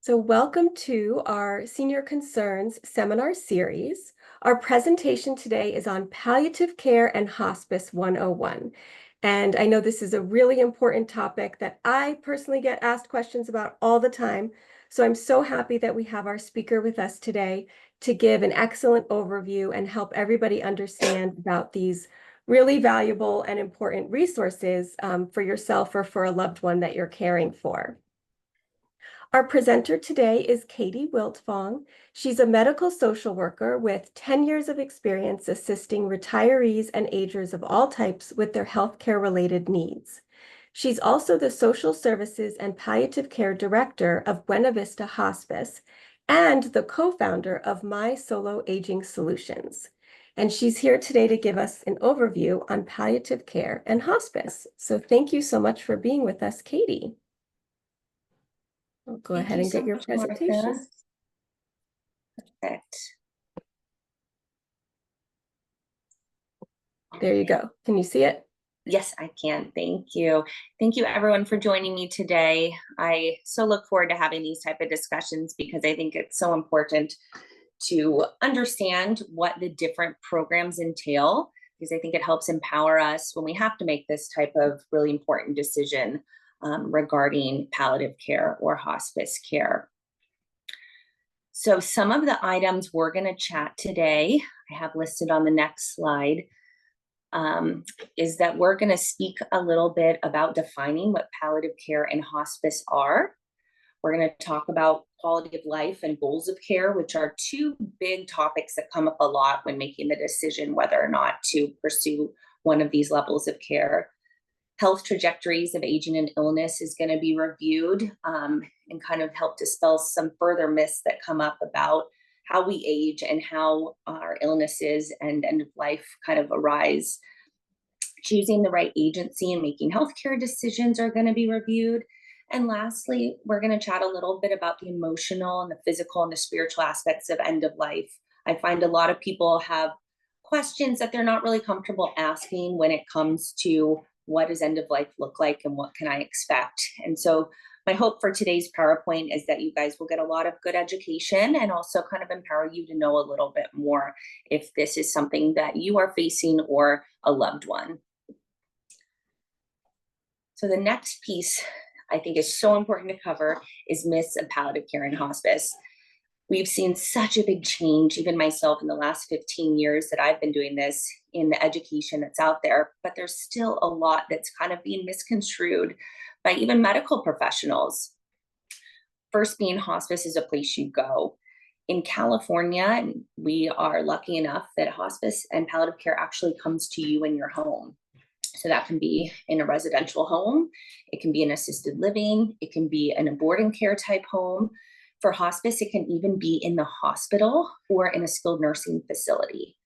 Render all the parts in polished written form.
So welcome to our Senior Concerns seminar series. Our presentation today is on Palliative Care and Hospice 101. And I know this is a really important topic that I personally get asked questions about all the time. So I'm so happy that we have our speaker with us today to give an excellent overview and help everybody understand about these really valuable and important resources for yourself or for a loved one that you're caring for. Our presenter today is Katie Wiltfong. She's a medical social worker with 10 years of experience assisting retirees and agers of all types with their healthcare-related needs. She's also the Social Services and Palliative Care Director of Buena Vista Hospice and the co-founder of My Solo Aging Solutions. And she's here today to give us an overview on palliative care and hospice. So thank you so much for being with us, Katie. I'll go ahead and get your presentation. Perfect. There you go. Can you see it? Yes, I can. Thank you. Thank you everyone for joining me today. I so look forward to having these type of discussions because I think it's so important to understand what the different programs entail, because I think it helps empower us when we have to make this type of really important decision regarding palliative care or hospice care. So some of the items we're going to chat today, I have listed on the next slide, is that we're going to speak a little bit about defining what palliative care and hospice are. We're going to talk about quality of life and goals of care, which are two big topics that come up a lot when making the decision whether or not to pursue one of these levels of care. Health trajectories of aging and illness is going to be reviewed and kind of help dispel some further myths that come up about how we age and how our illnesses and end of life kind of arise. Choosing the right agency and making healthcare decisions are going to be reviewed. And lastly, we're going to chat a little bit about the emotional and the physical and the spiritual aspects of end of life. I find a lot of people have questions that they're not really comfortable asking when it comes to what does end of life look like and what can I expect? And so my hope for today's PowerPoint is that you guys will get a lot of good education and also kind of empower you to know a little bit more if this is something that you are facing or a loved one. So the next piece I think is so important to cover is myths of palliative care and hospice. We've seen such a big change, even myself in the last 15 years that I've been doing this, in the education that's out there, but there's still a lot that's kind of being misconstrued by even medical professionals. First being hospice is a place you go. In California, and we are lucky enough that hospice and palliative care actually comes to you in your home. So that can be in a residential home, it can be an assisted living, it can be an boarding care type home. For hospice, it can even be in the hospital or in a skilled nursing facility.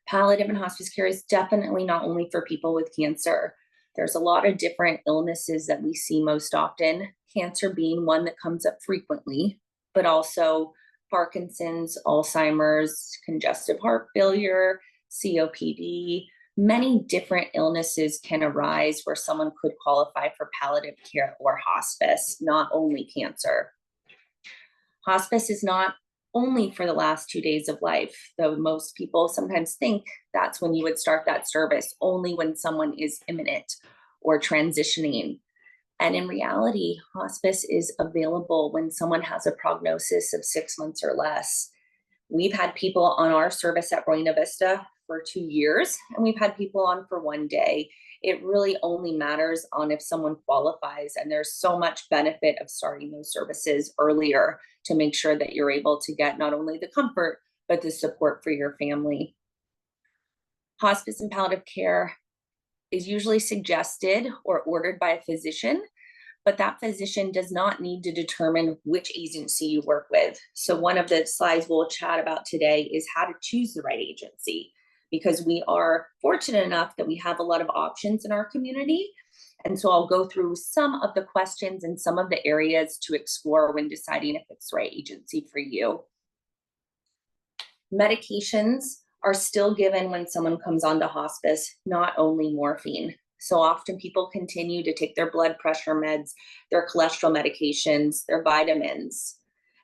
Palliative and hospice care is definitely not only for people with cancer. There's a lot of different illnesses that we see most often, cancer being one that comes up frequently, but also Parkinson's, Alzheimer's, congestive heart failure, COPD. Many different illnesses can arise where someone could qualify for palliative care or hospice, not only cancer. Hospice is not only for the last 2 days of life, though most people sometimes think that's when you would start that service, only when someone is imminent or transitioning. And in reality, hospice is available when someone has a prognosis of 6 months or less. We've had people on our service at Buena Vista for 2 years, and we've had people on for 1 day. It really only matters on if someone qualifies, and there's so much benefit of starting those services earlier to make sure that you're able to get not only the comfort, but the support for your family. Hospice and palliative care is usually suggested or ordered by a physician, but that physician does not need to determine which agency you work with. So one of the slides we'll chat about today is how to choose the right agency, because we are fortunate enough that we have a lot of options in our community. And so I'll go through some of the questions and some of the areas to explore when deciding if it's the right agency for you. Medications are still given when someone comes onto hospice, not only morphine. So often people continue to take their blood pressure meds, their cholesterol medications, their vitamins.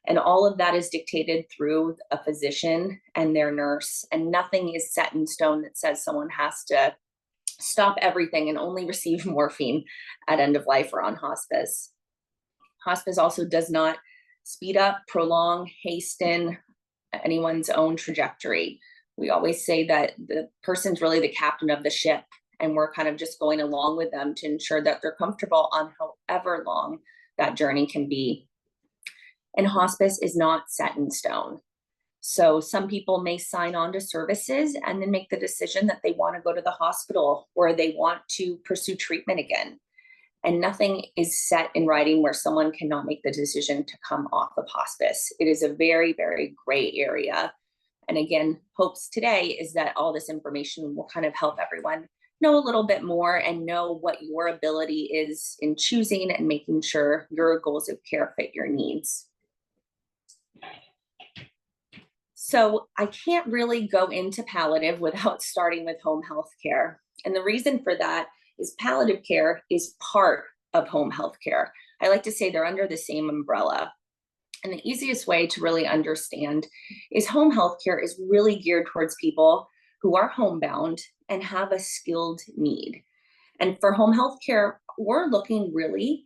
And all of that is dictated through a physician and their nurse. And nothing is set in stone that says someone has to stop everything and only receive morphine at end of life or on hospice. Hospice also does not speed up, prolong, hasten anyone's own trajectory. We always say that the person's really the captain of the ship, and we're kind of just going along with them to ensure that they're comfortable on however long that journey can be. And hospice is not set in stone. So some people may sign on to services and then make the decision that they want to go to the hospital or they want to pursue treatment again. And nothing is set in writing where someone cannot make the decision to come off of hospice. It is a very, very gray area. And again, hopes today is that all this information will kind of help everyone know a little bit more and know what your ability is in choosing and making sure your goals of care fit your needs. So I can't really go into palliative without starting with home health care. And the reason for that is palliative care is part of home health care. I like to say they're under the same umbrella. And the easiest way to really understand is home health care is really geared towards people who are homebound and have a skilled need. And for home health care, we're looking really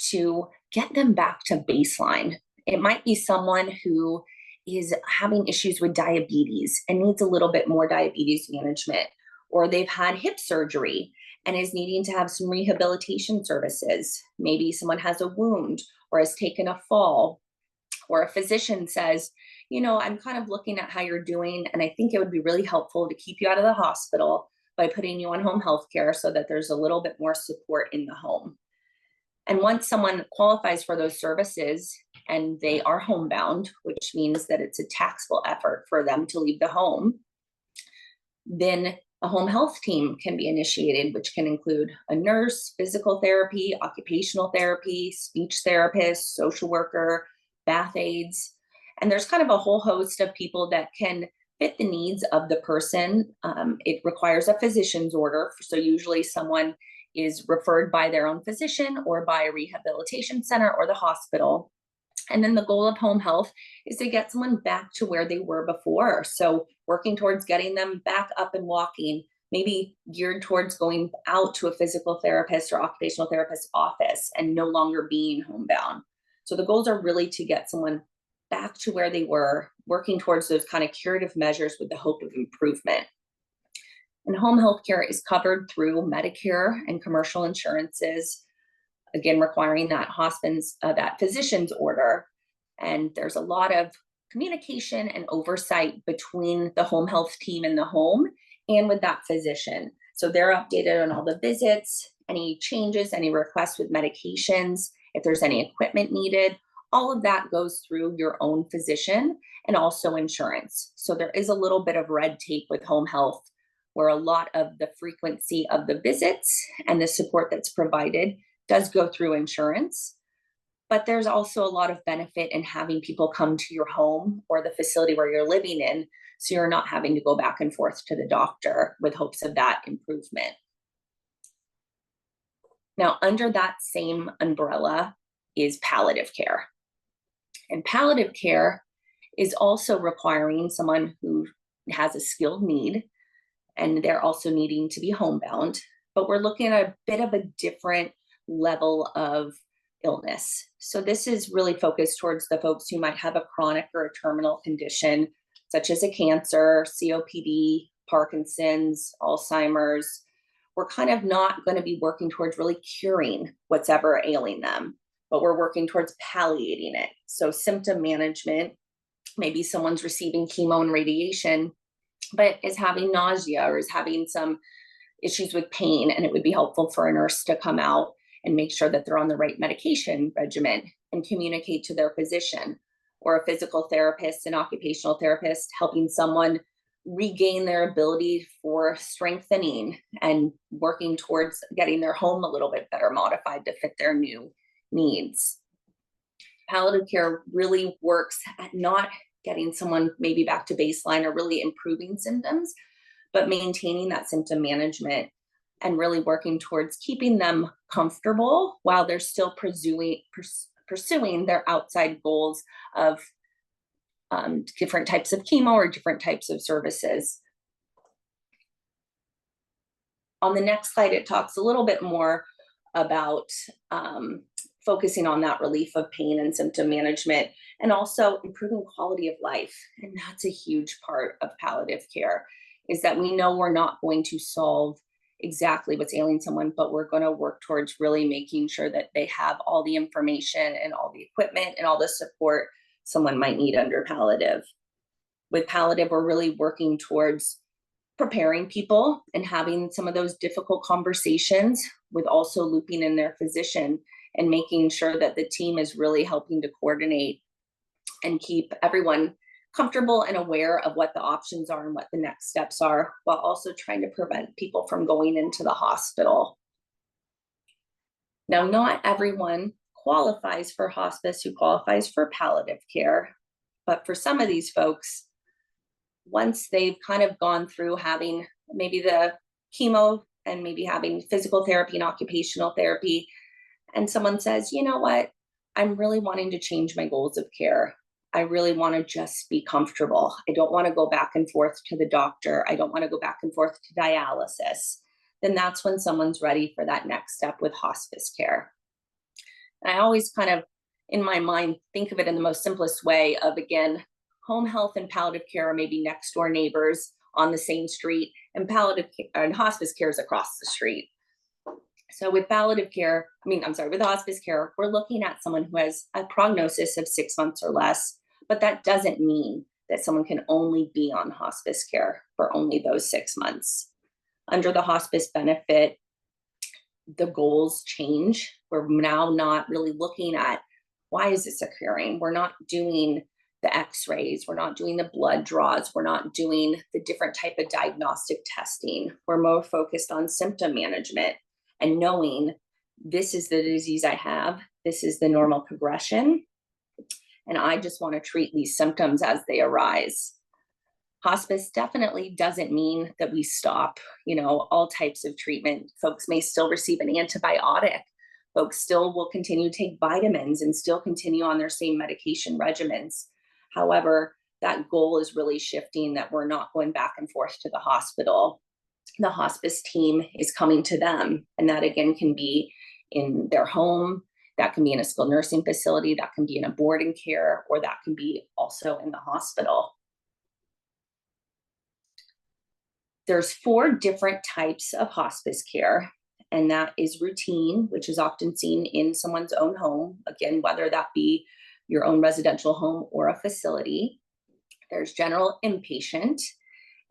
to get them back to baseline. It might be someone who is having issues with diabetes and needs a little bit more diabetes management, or they've had hip surgery and is needing to have some rehabilitation services. Maybe someone has a wound or has taken a fall, or a physician says, you know, I'm kind of looking at how you're doing, and I think it would be really helpful to keep you out of the hospital by putting you on home health care so that there's a little bit more support in the home. And once someone qualifies for those services and they are homebound, which means that it's a taxable effort for them to leave the home, then a home health team can be initiated, which can include a nurse, physical therapy, occupational therapy, speech therapist, social worker, bath aides. And there's kind of a whole host of people that can fit the needs of the person. It requires a physician's order. So usually someone is referred by their own physician or by a rehabilitation center or the hospital. And then the goal of home health is to get someone back to where they were before. So working towards getting them back up and walking, maybe geared towards going out to a physical therapist or occupational therapist office and no longer being homebound. So the goals are really to get someone back to where they were, working towards those kind of curative measures with the hope of improvement. And home health care is covered through Medicare and commercial insurances, again, requiring that that physician's order. And there's a lot of communication and oversight between the home health team in the home and with that physician. So they're updated on all the visits, any changes, any requests with medications, if there's any equipment needed. All of that goes through your own physician and also insurance. So there is a little bit of red tape with home health, where a lot of the frequency of the visits and the support that's provided does go through insurance. But there's also a lot of benefit in having people come to your home or the facility where you're living in, so you're not having to go back and forth to the doctor with hopes of that improvement. Now, under that same umbrella is palliative care. And palliative care is also requiring someone who has a skilled need, and they're also needing to be homebound. But we're looking at a bit of a different level of illness. So this is really focused towards the folks who might have a chronic or a terminal condition, such as a cancer, COPD, Parkinson's, Alzheimer's. We're kind of not going to be working towards really curing what's ever ailing them, but we're working towards palliating it. So symptom management, maybe someone's receiving chemo and radiation, but is having nausea or is having some issues with pain, and it would be helpful for a nurse to come out and make sure that they're on the right medication regimen and communicate to their physician, or a physical therapist and occupational therapist helping someone regain their ability for strengthening and working towards getting their home a little bit better modified to fit their new needs. Palliative care really works at not getting someone maybe back to baseline or really improving symptoms, but maintaining that symptom management and really working towards keeping them comfortable while they're still pursuing their outside goals of different types of chemo or different types of services. On the next slide, it talks a little bit more about focusing on that relief of pain and symptom management, and also improving quality of life. And that's a huge part of palliative care, is that we know we're not going to solve exactly what's ailing someone, but we're going to work towards really making sure that they have all the information and all the equipment and all the support someone might need under palliative. With palliative, we're really working towards preparing people and having some of those difficult conversations, with also looping in their physician and making sure that the team is really helping to coordinate and keep everyone comfortable and aware of what the options are and what the next steps are, while also trying to prevent people from going into the hospital. Now, not everyone qualifies for hospice who qualifies for palliative care, but for some of these folks, once they've kind of gone through having maybe the chemo and maybe having physical therapy and occupational therapy, and someone says, you know what, I'm really wanting to change my goals of care. I really want to just be comfortable. I don't want to go back and forth to the doctor. I don't want to go back and forth to dialysis. Then that's when someone's ready for that next step with hospice care. And I always kind of, in my mind, think of it in the most simplest way of, again, home health and palliative care are maybe next door neighbors on the same street, and palliative care and hospice care is across the street. So with palliative care, with hospice care, we're looking at someone who has a prognosis of 6 months or less, but that doesn't mean that someone can only be on hospice care for only those 6 months. Under the hospice benefit, the goals change. We're now not really looking at, why is this occurring? We're not doing the x-rays, we're not doing the blood draws, we're not doing the different type of diagnostic testing. We're more focused on symptom management and knowing, this is the disease I have, this is the normal progression, and I just want to treat these symptoms as they arise. Hospice definitely doesn't mean that we stop, all types of treatment. Folks may still receive an antibiotic. Folks still will continue to take vitamins and still continue on their same medication regimens. However, that goal is really shifting, that we're not going back and forth to the hospital. The hospice team is coming to them, and that again can be in their home, that can be in a skilled nursing facility, that can be in a boarding care, or that can be also in the hospital. There's 4 different types of hospice care, and that is routine, which is often seen in someone's own home, again, whether that be your own residential home or a facility. There's general inpatient,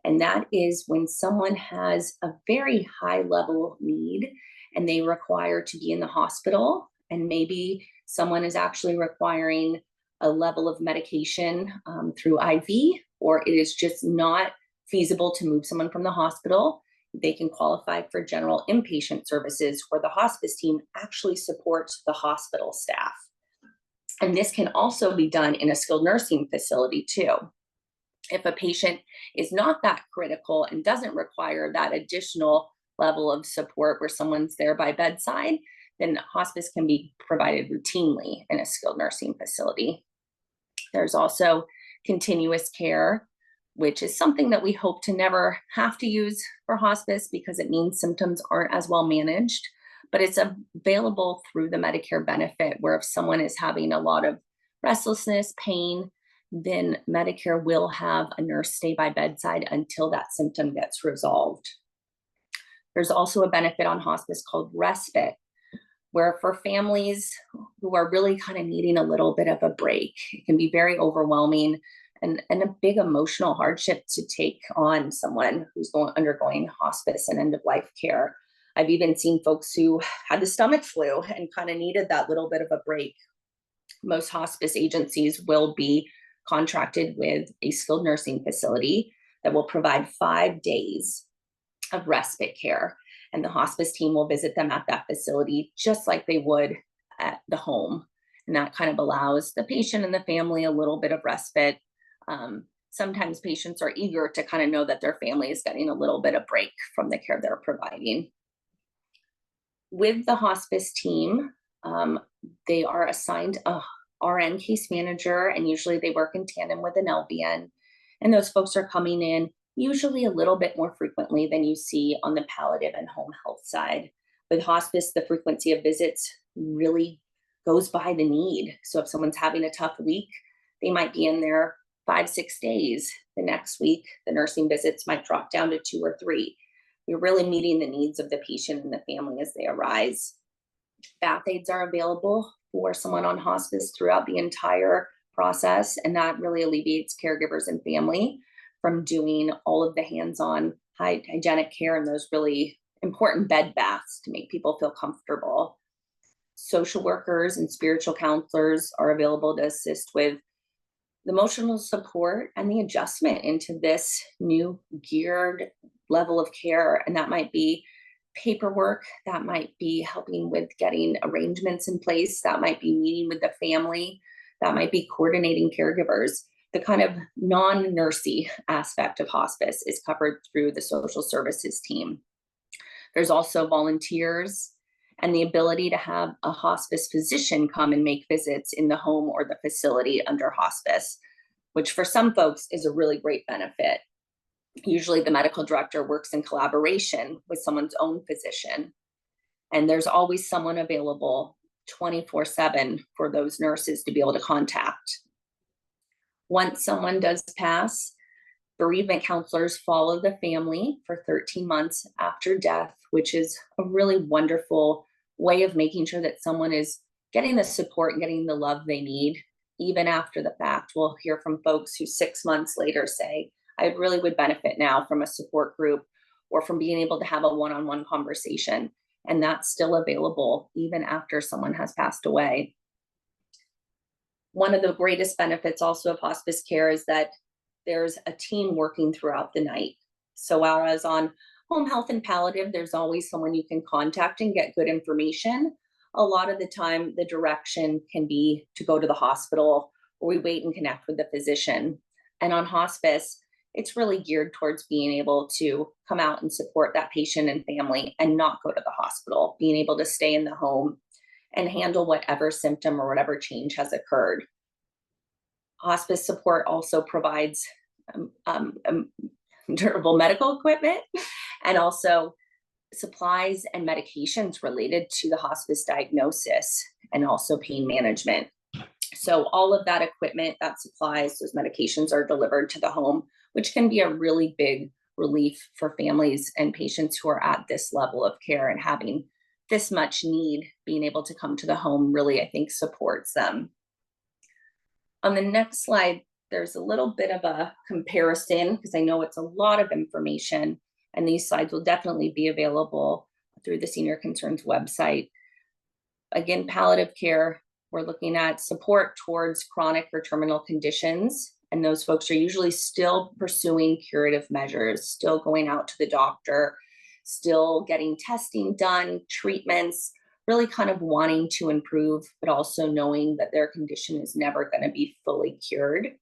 and that is when someone has a very high level need and they require to be in the hospital, and maybe someone is actually requiring a level of medication through IV, or it is just not feasible to move someone from the hospital. They can qualify for general inpatient services, where the hospice team actually supports the hospital staff. And this can also be done in a skilled nursing facility too. If a patient is not that critical and doesn't require that additional level of support where someone's there by bedside, then hospice can be provided routinely in a skilled nursing facility. There's also continuous care, which is something that we hope to never have to use for hospice, because it means symptoms aren't as well managed, but it's available through the Medicare benefit, where if someone is having a lot of restlessness, pain, then Medicare will have a nurse stay by bedside until that symptom gets resolved. There's also a benefit on hospice called respite, where for families who are really kind of needing a little bit of a break, it can be very overwhelming and a big emotional hardship to take on someone who's undergoing hospice and end-of-life care. I've even seen folks who had the stomach flu and kind of needed that little bit of a break. Most hospice agencies will be contracted with a skilled nursing facility that will provide 5 days of respite care. And the hospice team will visit them at that facility just like they would at the home. And that kind of allows the patient and the family a little bit of respite. Sometimes patients are eager to kind of know that their family is getting a little bit of break from the care they're providing. With the hospice team, they are assigned a RN case manager, and usually they work in tandem with an LVN. And those folks are coming in usually a little bit more frequently than you see on the palliative and home health side. With hospice, the frequency of visits really goes by the need. So if someone's having a tough week, they might be in there 5, 6 days. The next week, the nursing visits might drop down to 2 or 3. You're really meeting the needs of the patient and the family as they arise. Bath aids are available for someone on hospice throughout the entire process, and that really alleviates caregivers and family from doing all of the hands-on hygienic care and those really important bed baths to make people feel comfortable. Social workers and spiritual counselors are available to assist with the emotional support and the adjustment into this new geared level of care. And that might be paperwork, that might be helping with getting arrangements in place, that might be meeting with the family, that might be coordinating caregivers. The kind of non-nursey aspect of hospice is covered through the social services team. There's also volunteers and the ability to have a hospice physician come and make visits in the home or the facility under hospice, which for some folks is a really great benefit. Usually the medical director works in collaboration with someone's own physician, and there's always someone available 24/7 for those nurses to be able to contact. Once someone does pass, bereavement counselors follow the family for 13 months after death, which is a really wonderful way of making sure that someone is getting the support and getting the love they need, even after the fact. We'll hear from folks who 6 months later say, I really would benefit now from a support group or from being able to have a one-on-one conversation. And that's still available even after someone has passed away. One of the greatest benefits also of hospice care is that there's a team working throughout the night. So whereas on home health and palliative, there's always someone you can contact and get good information, a lot of the time the direction can be to go to the hospital, or we wait and connect with the physician. And on hospice, it's really geared towards being able to come out and support that patient and family and not go to the hospital, being able to stay in the home and handle whatever symptom or whatever change has occurred. Hospice support also provides durable medical equipment and also supplies and medications related to the hospice diagnosis and also pain management. So all of that equipment, that supplies, those medications are delivered to the home, which can be a really big relief for families and patients who are at this level of care, and having this much need, being able to come to the home really, I think, supports them. On the next slide, there's a little bit of a comparison because I know it's a lot of information, and these slides will definitely be available through the Senior Concerns website. Again, palliative care, we're looking at support towards chronic or terminal conditions, and those folks are usually still pursuing curative measures, still going out to the doctor, still getting testing done, treatments, really kind of wanting to improve, but also knowing that their condition is never going to be fully cured.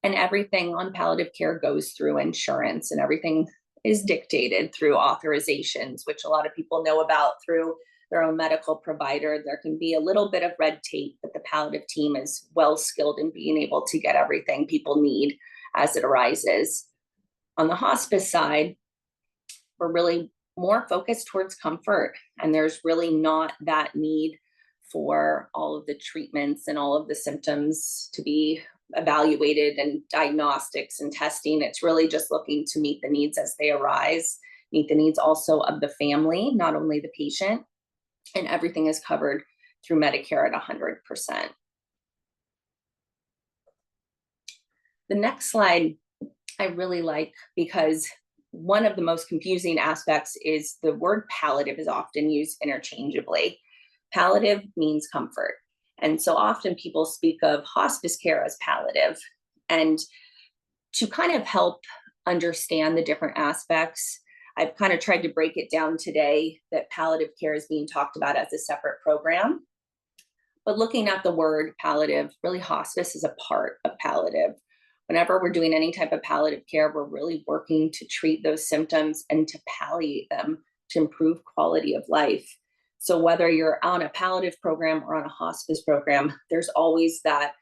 And everything on palliative care goes through insurance, and everything is dictated through authorizations, which a lot of people know about through their own medical provider. There can be a little bit of red tape, but the palliative team is well skilled in being able to get everything people need as it arises. On the hospice side, we're really more focused towards comfort, and there's really not that need for all of the treatments and all of the symptoms to be evaluated and diagnostics and testing. It's really just looking to meet the needs as they arise, meet the needs also of the family, not only the patient, and everything is covered through Medicare at 100%. The next slide I really like, because one of the most confusing aspects is the word palliative is often used interchangeably. Palliative means comfort. And so often people speak of hospice care as palliative. And to kind of help understand the different aspects, I've kind of tried to break it down today that palliative care is being talked about as a separate program. But looking at the word palliative, really hospice is a part of palliative. Whenever we're doing any type of palliative care, we're really working to treat those symptoms and to palliate them to improve quality of life. So whether you're on a palliative program or on a hospice program, there's always that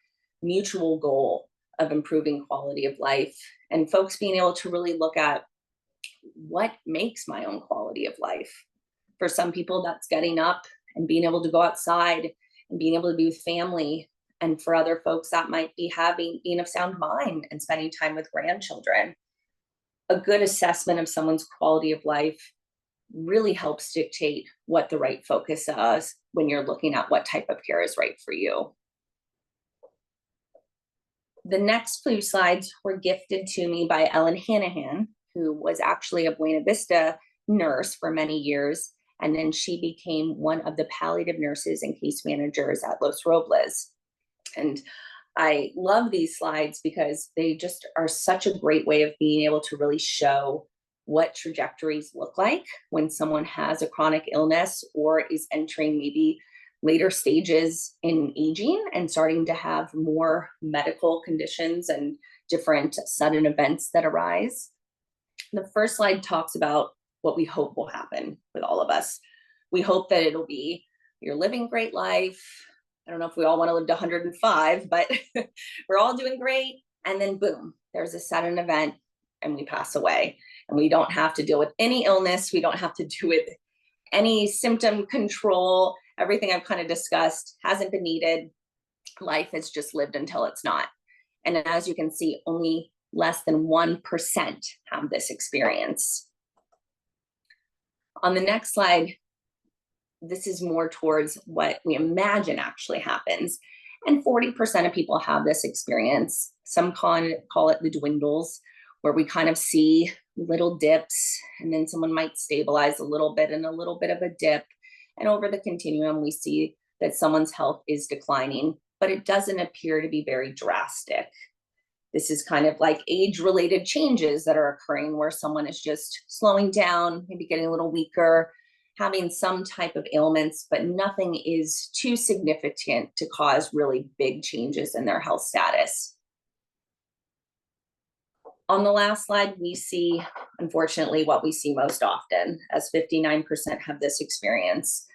mutual goal of improving quality of life, and folks being able to really look at what makes my own quality of life. For some people, that's getting up and being able to go outside and being able to be with family. And for other folks, that might be being of sound mind and spending time with grandchildren. A good assessment of someone's quality of life really helps dictate what the right focus is when you're looking at what type of care is right for you. The next few slides were gifted to me by Ellen Hanahan, who was actually a Buena Vista nurse for many years. And then she became one of the palliative nurses and case managers at Los Robles. And I love these slides because they just are such a great way of being able to really show what trajectories look like when someone has a chronic illness or is entering maybe later stages in aging and starting to have more medical conditions and different sudden events that arise. The first slide talks about what we hope will happen with all of us. We hope that it'll be you're living a great life. I don't know if we all want to live to 105, but we're all doing great. And then boom, there's a sudden event and we pass away. And we don't have to deal with any illness. We don't have to do with any symptom control. Everything I've kind of discussed hasn't been needed. Life is just lived until it's not. And as you can see, only less than 1% have this experience. On the next slide, this is more towards what we imagine actually happens. And 40% of people have this experience. Some call it the dwindles, where we kind of see little dips, and then someone might stabilize a little bit and a little bit of a dip. And over the continuum, we see that someone's health is declining, but it doesn't appear to be very drastic. This is kind of like age-related changes that are occurring where someone is just slowing down, maybe getting a little weaker, having some type of ailments, but nothing is too significant to cause really big changes in their health status. On the last slide, we see, unfortunately, what we see most often, as 59% have this experience,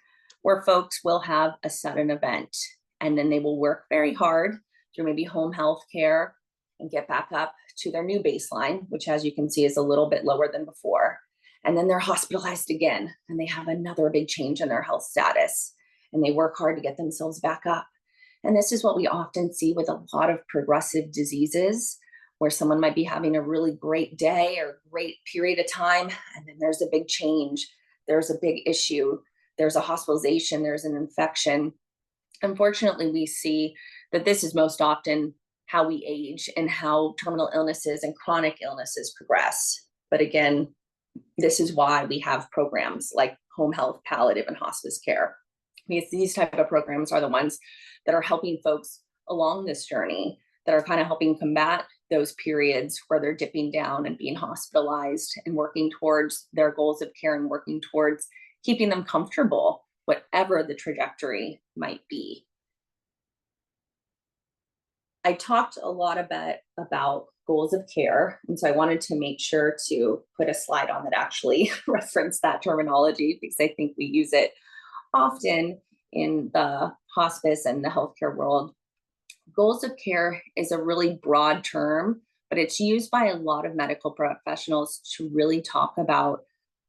where folks will have a sudden event, and then they will work very hard through maybe home health care and get back up to their new baseline, which, as you can see, is a little bit lower than before. And then they're hospitalized again, and they have another big change in their health status, and they work hard to get themselves back up. And this is what we often see with a lot of progressive diseases, where someone might be having a really great day or great period of time, and then there's a big change, there's a big issue, there's a hospitalization, there's an infection. Unfortunately, we see that this is most often how we age and how terminal illnesses and chronic illnesses progress. But again, this is why we have programs like home health, palliative, and hospice care. Because these type of programs are the ones that are helping folks along this journey, that are kind of helping combat those periods where they're dipping down and being hospitalized and working towards their goals of care and working towards keeping them comfortable, whatever the trajectory might be. I talked a lot about goals of care, and so I wanted to make sure to put a slide on that actually referenced that terminology, because I think we use it often in the hospice and the healthcare world. Goals of care is a really broad term, but it's used by a lot of medical professionals to really talk about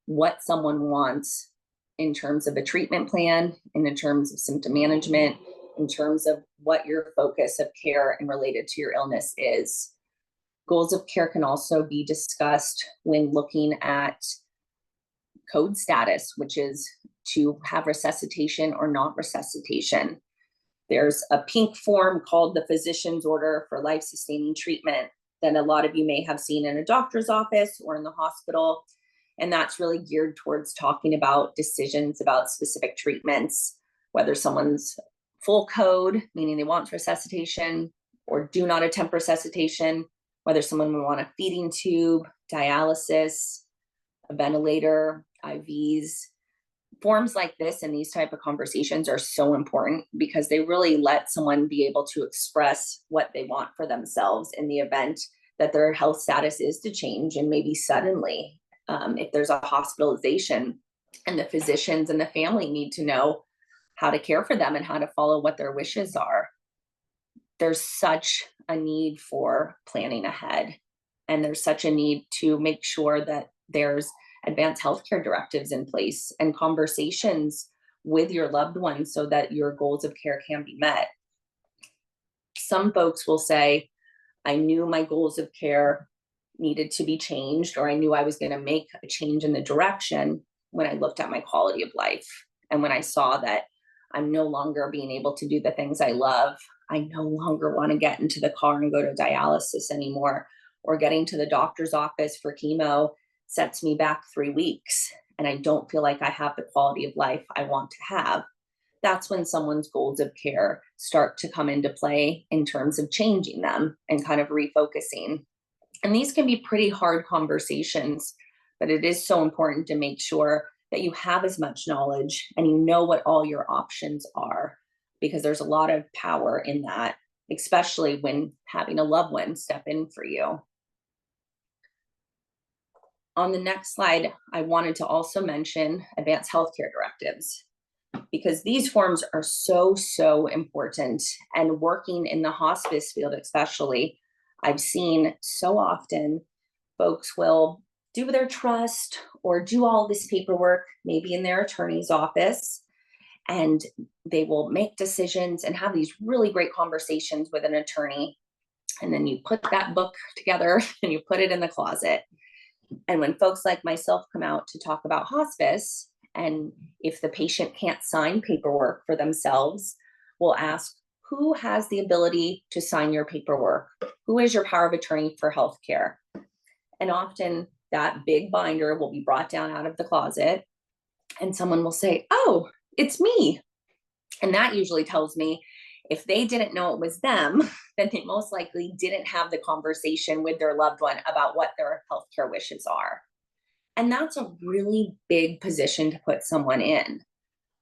what someone wants in terms of a treatment plan, and in terms of symptom management, in terms of what your focus of care and related to your illness is. Goals of care can also be discussed when looking at code status, which is to have resuscitation or not resuscitation. There's a pink form called the physician's order for life-sustaining treatment that a lot of you may have seen in a doctor's office or in the hospital. And that's really geared towards talking about decisions about specific treatments, whether someone's full code, meaning they want resuscitation, or do not attempt resuscitation, whether someone would want a feeding tube, dialysis, a ventilator, IVs. Forms like this and these type of conversations are so important because they really let someone be able to express what they want for themselves in the event that their health status is to change, and maybe suddenly, if there's a hospitalization And the physicians and the family need to know how to care for them and how to follow what their wishes are. There's such a need for planning ahead, and there's such a need to make sure that there's advanced healthcare directives in place and conversations with your loved ones so that your goals of care can be met. Some folks will say, I knew my goals of care needed to be changed, or I knew I was going to make a change in the direction when I looked at my quality of life. And when I saw that I'm no longer being able to do the things I love, I no longer want to get into the car and go to dialysis anymore, or getting to the doctor's office for chemo sets me back 3 weeks, and I don't feel like I have the quality of life I want to have. That's when someone's goals of care start to come into play in terms of changing them and kind of refocusing. And these can be pretty hard conversations, but it is so important to make sure that you have as much knowledge and you know what all your options are, because there's a lot of power in that, especially when having a loved one step in for you. On the next slide, I wanted to also mention advanced healthcare directives, because these forms are so, so important. And working in the hospice field, especially, I've seen so often folks will do their trust or do all this paperwork, maybe in their attorney's office, and they will make decisions and have these really great conversations with an attorney. And then you put that book together and you put it in the closet. And when folks like myself come out to talk about hospice, and if the patient can't sign paperwork for themselves, we'll ask, who has the ability to sign your paperwork? Who is your power of attorney for healthcare? And often that big binder will be brought down out of the closet, and someone will say, oh, it's me. And that usually tells me if they didn't know it was them, then they most likely didn't have the conversation with their loved one about what their healthcare wishes are. And that's a really big position to put someone in.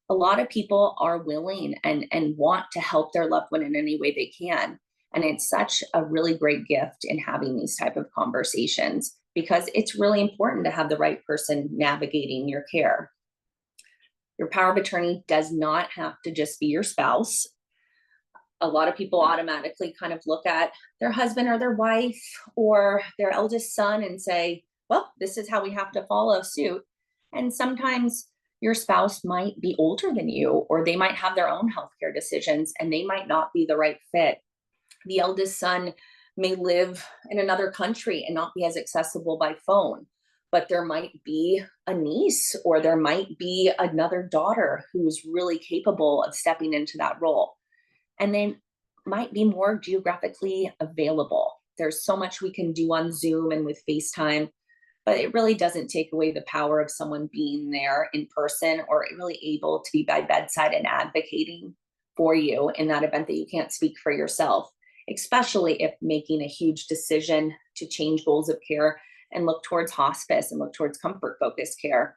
A lot of people are willing and want to help their loved one in any way they can. And it's such a really great gift in having these type of conversations, because it's really important to have the right person navigating your care. Your power of attorney does not have to just be your spouse. A lot of people automatically kind of look at their husband or their wife or their eldest son and say, well, this is how we have to follow suit. And sometimes your spouse might be older than you, or they might have their own healthcare decisions and they might not be the right fit. The eldest son may live in another country and not be as accessible by phone, but there might be a niece or there might be another daughter who's really capable of stepping into that role. And they might be more geographically available. There's so much we can do on Zoom and with FaceTime, but it really doesn't take away the power of someone being there in person or really able to be by bedside and advocating for you in that event that you can't speak for yourself, especially if making a huge decision to change goals of care and look towards hospice and look towards comfort focused care.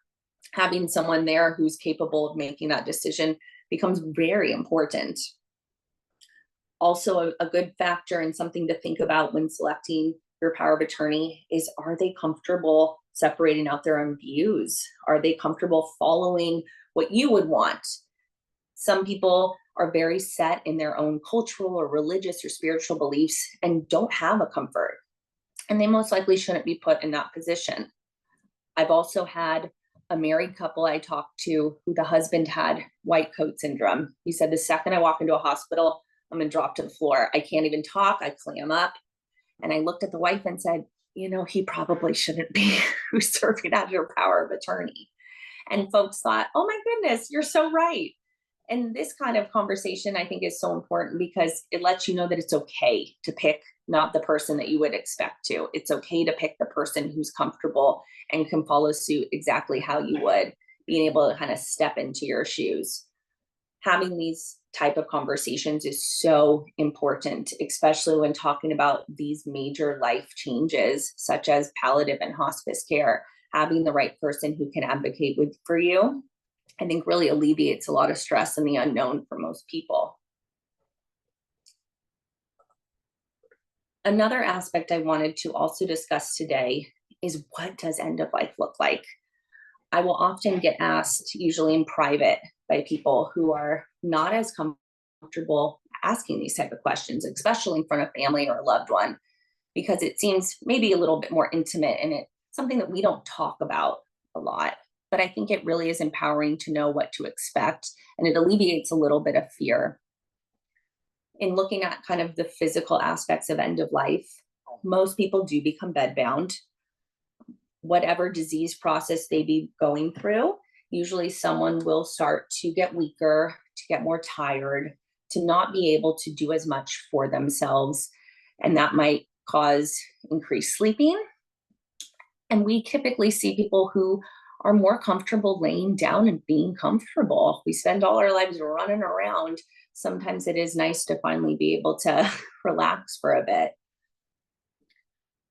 Having someone there who's capable of making that decision becomes very important. Also, a good factor and something to think about when selecting your power of attorney is, are they comfortable separating out their own views? Are they comfortable following what you would want? Some people are very set in their own cultural or religious or spiritual beliefs and don't have a comfort, and they most likely shouldn't be put in that position. I've also had a married couple I talked to who the husband had white coat syndrome. He said, the second I walk into a hospital, I'm going to drop to the floor. I can't even talk. I clam up. And I looked at the wife and said, you know, he probably shouldn't be serving as your power of attorney. And folks thought, oh my goodness, you're so right. And this kind of conversation, I think, is so important because it lets you know that it's okay to pick not the person that you would expect to. It's okay to pick the person who's comfortable and can follow suit exactly how you would, being able to kind of step into your shoes. Having these type of conversations is so important, especially when talking about these major life changes, such as palliative and hospice care. Having the right person who can advocate for you, I think, really alleviates a lot of stress and the unknown for most people. Another aspect I wanted to also discuss today is, what does end of life look like? I will often get asked, usually in private, by people who are not as comfortable asking these type of questions, especially in front of family or a loved one, because it seems maybe a little bit more intimate and it's something that we don't talk about a lot. But I think it really is empowering to know what to expect, and it alleviates a little bit of fear. In looking at kind of the physical aspects of end of life, most people do become bedbound. Whatever disease process they be going through, usually someone will start to get weaker, to get more tired, to not be able to do as much for themselves. And that might cause increased sleeping. And we typically see people who are more comfortable laying down and being comfortable. We spend all our lives running around. Sometimes it is nice to finally be able to relax for a bit.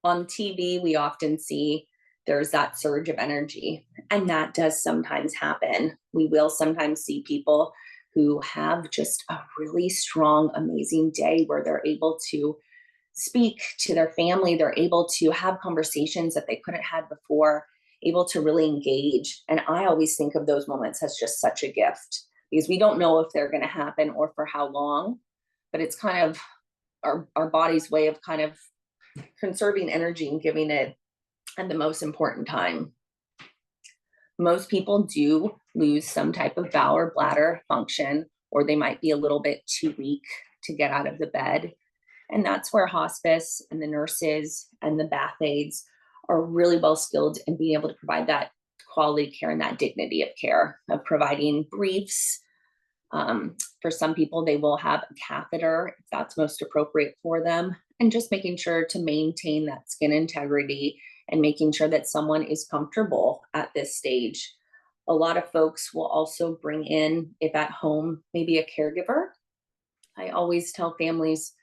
On TV, we often see there's that surge of energy, and that does sometimes happen. We will sometimes see people who have just a really strong, amazing day where they're able to speak to their family, they're able to have conversations that they couldn't have before, able to really engage. And I always think of those moments as just such a gift, because we don't know if they're going to happen or for how long, but it's kind of our body's way of kind of conserving energy and giving it at the most important time. Most people do lose some type of bowel or bladder function, or they might be a little bit too weak to get out of the bed. And that's where hospice and the nurses and the bath aides are really well skilled in being able to provide that quality care and that dignity of care, of providing briefs. For some people, they will have a catheter if that's most appropriate for them, and just making sure to maintain that skin integrity and making sure that someone is comfortable at this stage. A lot of folks will also bring in, if at home, maybe a caregiver. I always tell families,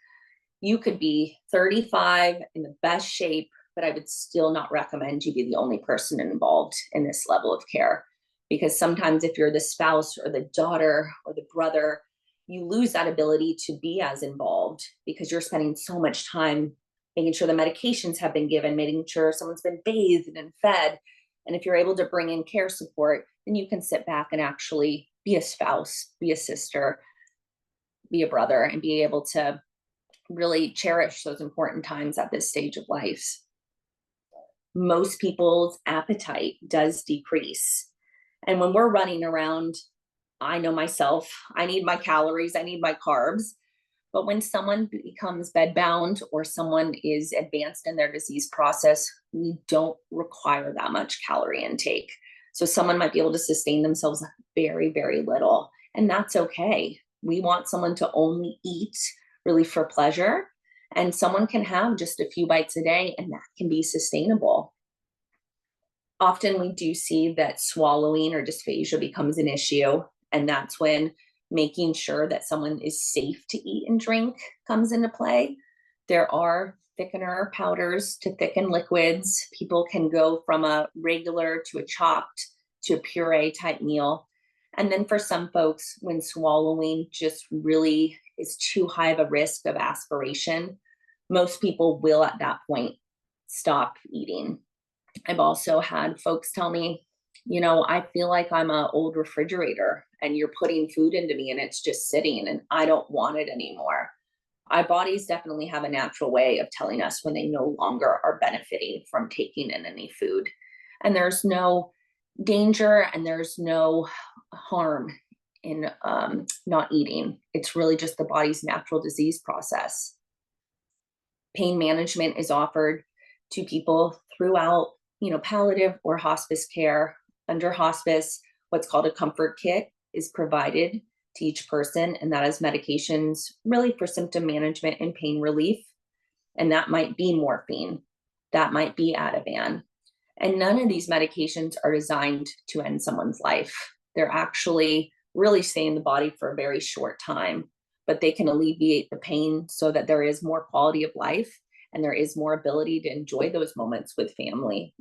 you could be 35 in the best shape, but I would still not recommend you be the only person involved in this level of care. Because sometimes if you're the spouse or the daughter or the brother, you lose that ability to be as involved because you're spending so much time making sure the medications have been given, making sure someone's been bathed and fed. And if you're able to bring in care support, then you can sit back and actually be a spouse, be a sister, be a brother, and be able to really cherish those important times at this stage of life. Most people's appetite does decrease. And when we're running around, I know myself, I need my calories, I need my carbs. But when someone becomes bedbound or someone is advanced in their disease process, we don't require that much calorie intake. So someone might be able to sustain themselves very, very little, and that's okay. We want someone to only eat really for pleasure, and someone can have just a few bites a day, and that can be sustainable. Often we do see that swallowing or dysphagia becomes an issue, and that's when making sure that someone is safe to eat and drink comes into play. There are thickener powders to thicken liquids. People can go from a regular to a chopped to a puree type meal. And then for some folks, when swallowing just really is too high of a risk of aspiration, most people will at that point stop eating. I've also had folks tell me, I feel like I'm an old refrigerator and you're putting food into me and it's just sitting and I don't want it anymore. Our bodies definitely have a natural way of telling us when they no longer are benefiting from taking in any food. And there's no danger and there's no harm in not eating. It's really just the body's natural disease process. Pain management is offered to people throughout, palliative or hospice care. Under hospice, what's called a comfort kit is provided to each person, and that is medications really for symptom management and pain relief. And that might be morphine, that might be Ativan. And none of these medications are designed to end someone's life. They're actually really stay in the body for a very short time, but they can alleviate the pain so that there is more quality of life and there is more ability to enjoy those moments with family.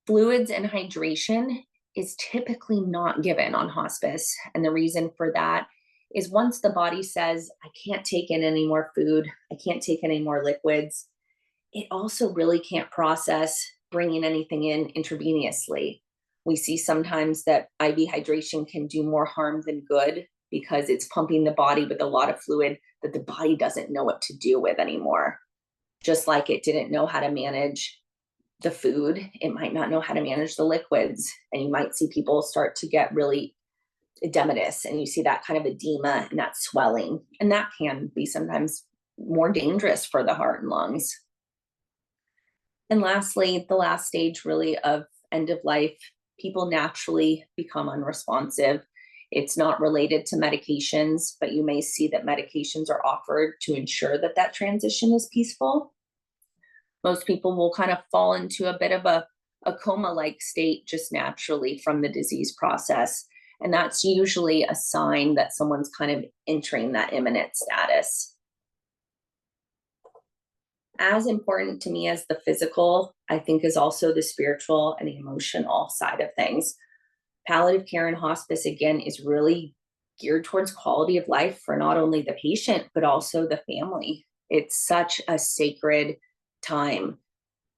Fluids and hydration is typically not given on hospice. And the reason for that is once the body says, I can't take in any more food, I can't take any more liquids, it also really can't process bringing anything in intravenously. We see sometimes that IV hydration can do more harm than good because it's pumping the body with a lot of fluid that the body doesn't know what to do with anymore. Just like it didn't know how to manage the food, it might not know how to manage the liquids. And you might see people start to get really edematous, and you see that kind of edema and that swelling. And that can be sometimes more dangerous for the heart and lungs. And lastly, the last stage really of end of life, people naturally become unresponsive. It's not related to medications, but you may see that medications are offered to ensure that that transition is peaceful. Most people will kind of fall into a bit of a coma-like state just naturally from the disease process. And that's usually a sign that someone's kind of entering that imminent status. As important to me as the physical, I think, is also the spiritual and the emotional side of things. Palliative care and hospice, again, is really geared towards quality of life for not only the patient, but also the family. It's such a sacred time.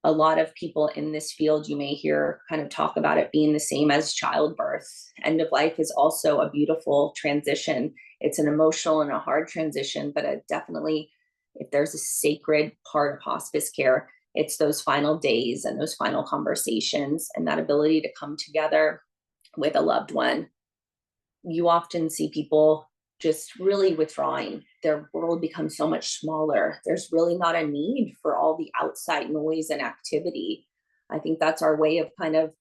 A lot of people in this field, you may hear kind of talk about it being the same as childbirth. End of life is also a beautiful transition. It's an emotional and a hard transition, but definitely, if there's a sacred part of hospice care, it's those final days and those final conversations and that ability to come together with a loved one. You often see people just really withdrawing. Their world becomes so much smaller. There's really not a need for all the outside noise and activity. I think that's our way of kind of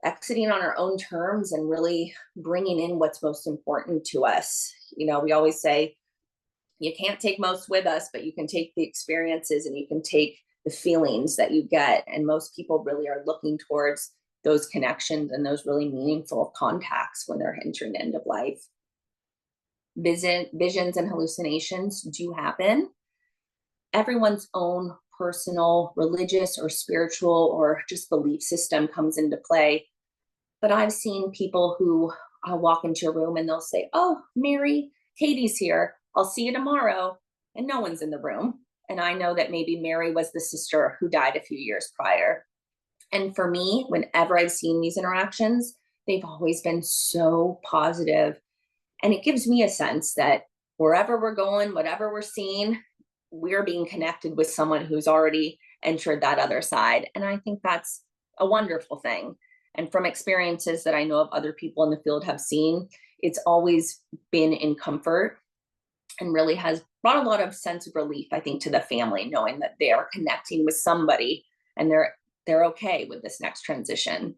exiting on our own terms and really bringing in what's most important to us. You know, we always say, you can't take most with us, but you can take the experiences and you can take the feelings that you get. And most people really are looking towards those connections and those really meaningful contacts when they're entering the end of life. Visions and hallucinations do happen. Everyone's own personal, religious or spiritual or just belief system comes into play. But I've seen people who walk into a room and they'll say, "Oh, Mary, Katie's here. I'll see you tomorrow." And no one's in the room. And I know that maybe Mary was the sister who died a few years prior. And for me, whenever I've seen these interactions, they've always been so positive. And it gives me a sense that wherever we're going, whatever we're seeing, we're being connected with someone who's already entered that other side. And I think that's a wonderful thing. And from experiences that I know of other people in the field have seen, it's always been in comfort and really has brought a lot of sense of relief, I think, to the family, knowing that they are connecting with somebody and they're okay with this next transition.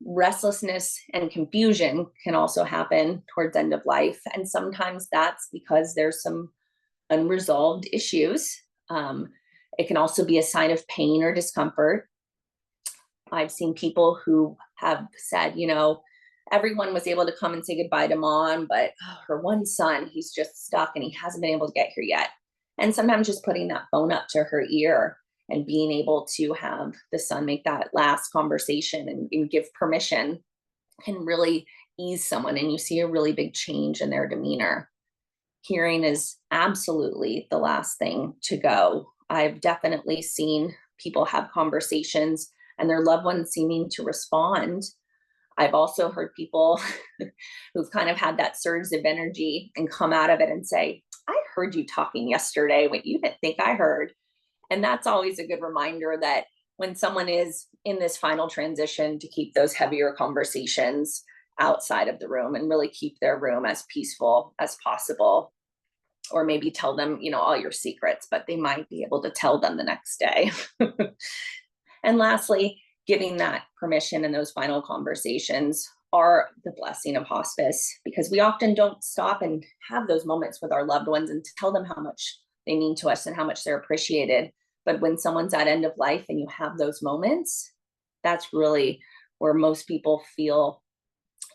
Restlessness and confusion can also happen towards end of life. And sometimes that's because there's some unresolved issues. It can also be a sign of pain or discomfort. I've seen people who have said, you know, everyone was able to come and say goodbye to mom, but her one son, he's just stuck and he hasn't been able to get here yet. And sometimes just putting that phone up to her ear and being able to have the son make that last conversation and give permission can really ease someone, and you see a really big change in their demeanor. Hearing is absolutely the last thing to go. I've definitely seen people have conversations and their loved ones seeming to respond. I've also heard people who've kind of had that surge of energy and come out of it and say, "I heard you talking yesterday when you didn't think I heard." And that's always a good reminder that when someone is in this final transition, to keep those heavier conversations outside of the room and really keep their room as peaceful as possible. Or maybe tell them, you know, all your secrets, but they might be able to tell them the next day. And lastly, giving that permission in those final conversations are the blessing of hospice, because we often don't stop and have those moments with our loved ones and tell them how much they mean to us and how much they're appreciated. But when someone's at end of life and you have those moments, that's really where most people feel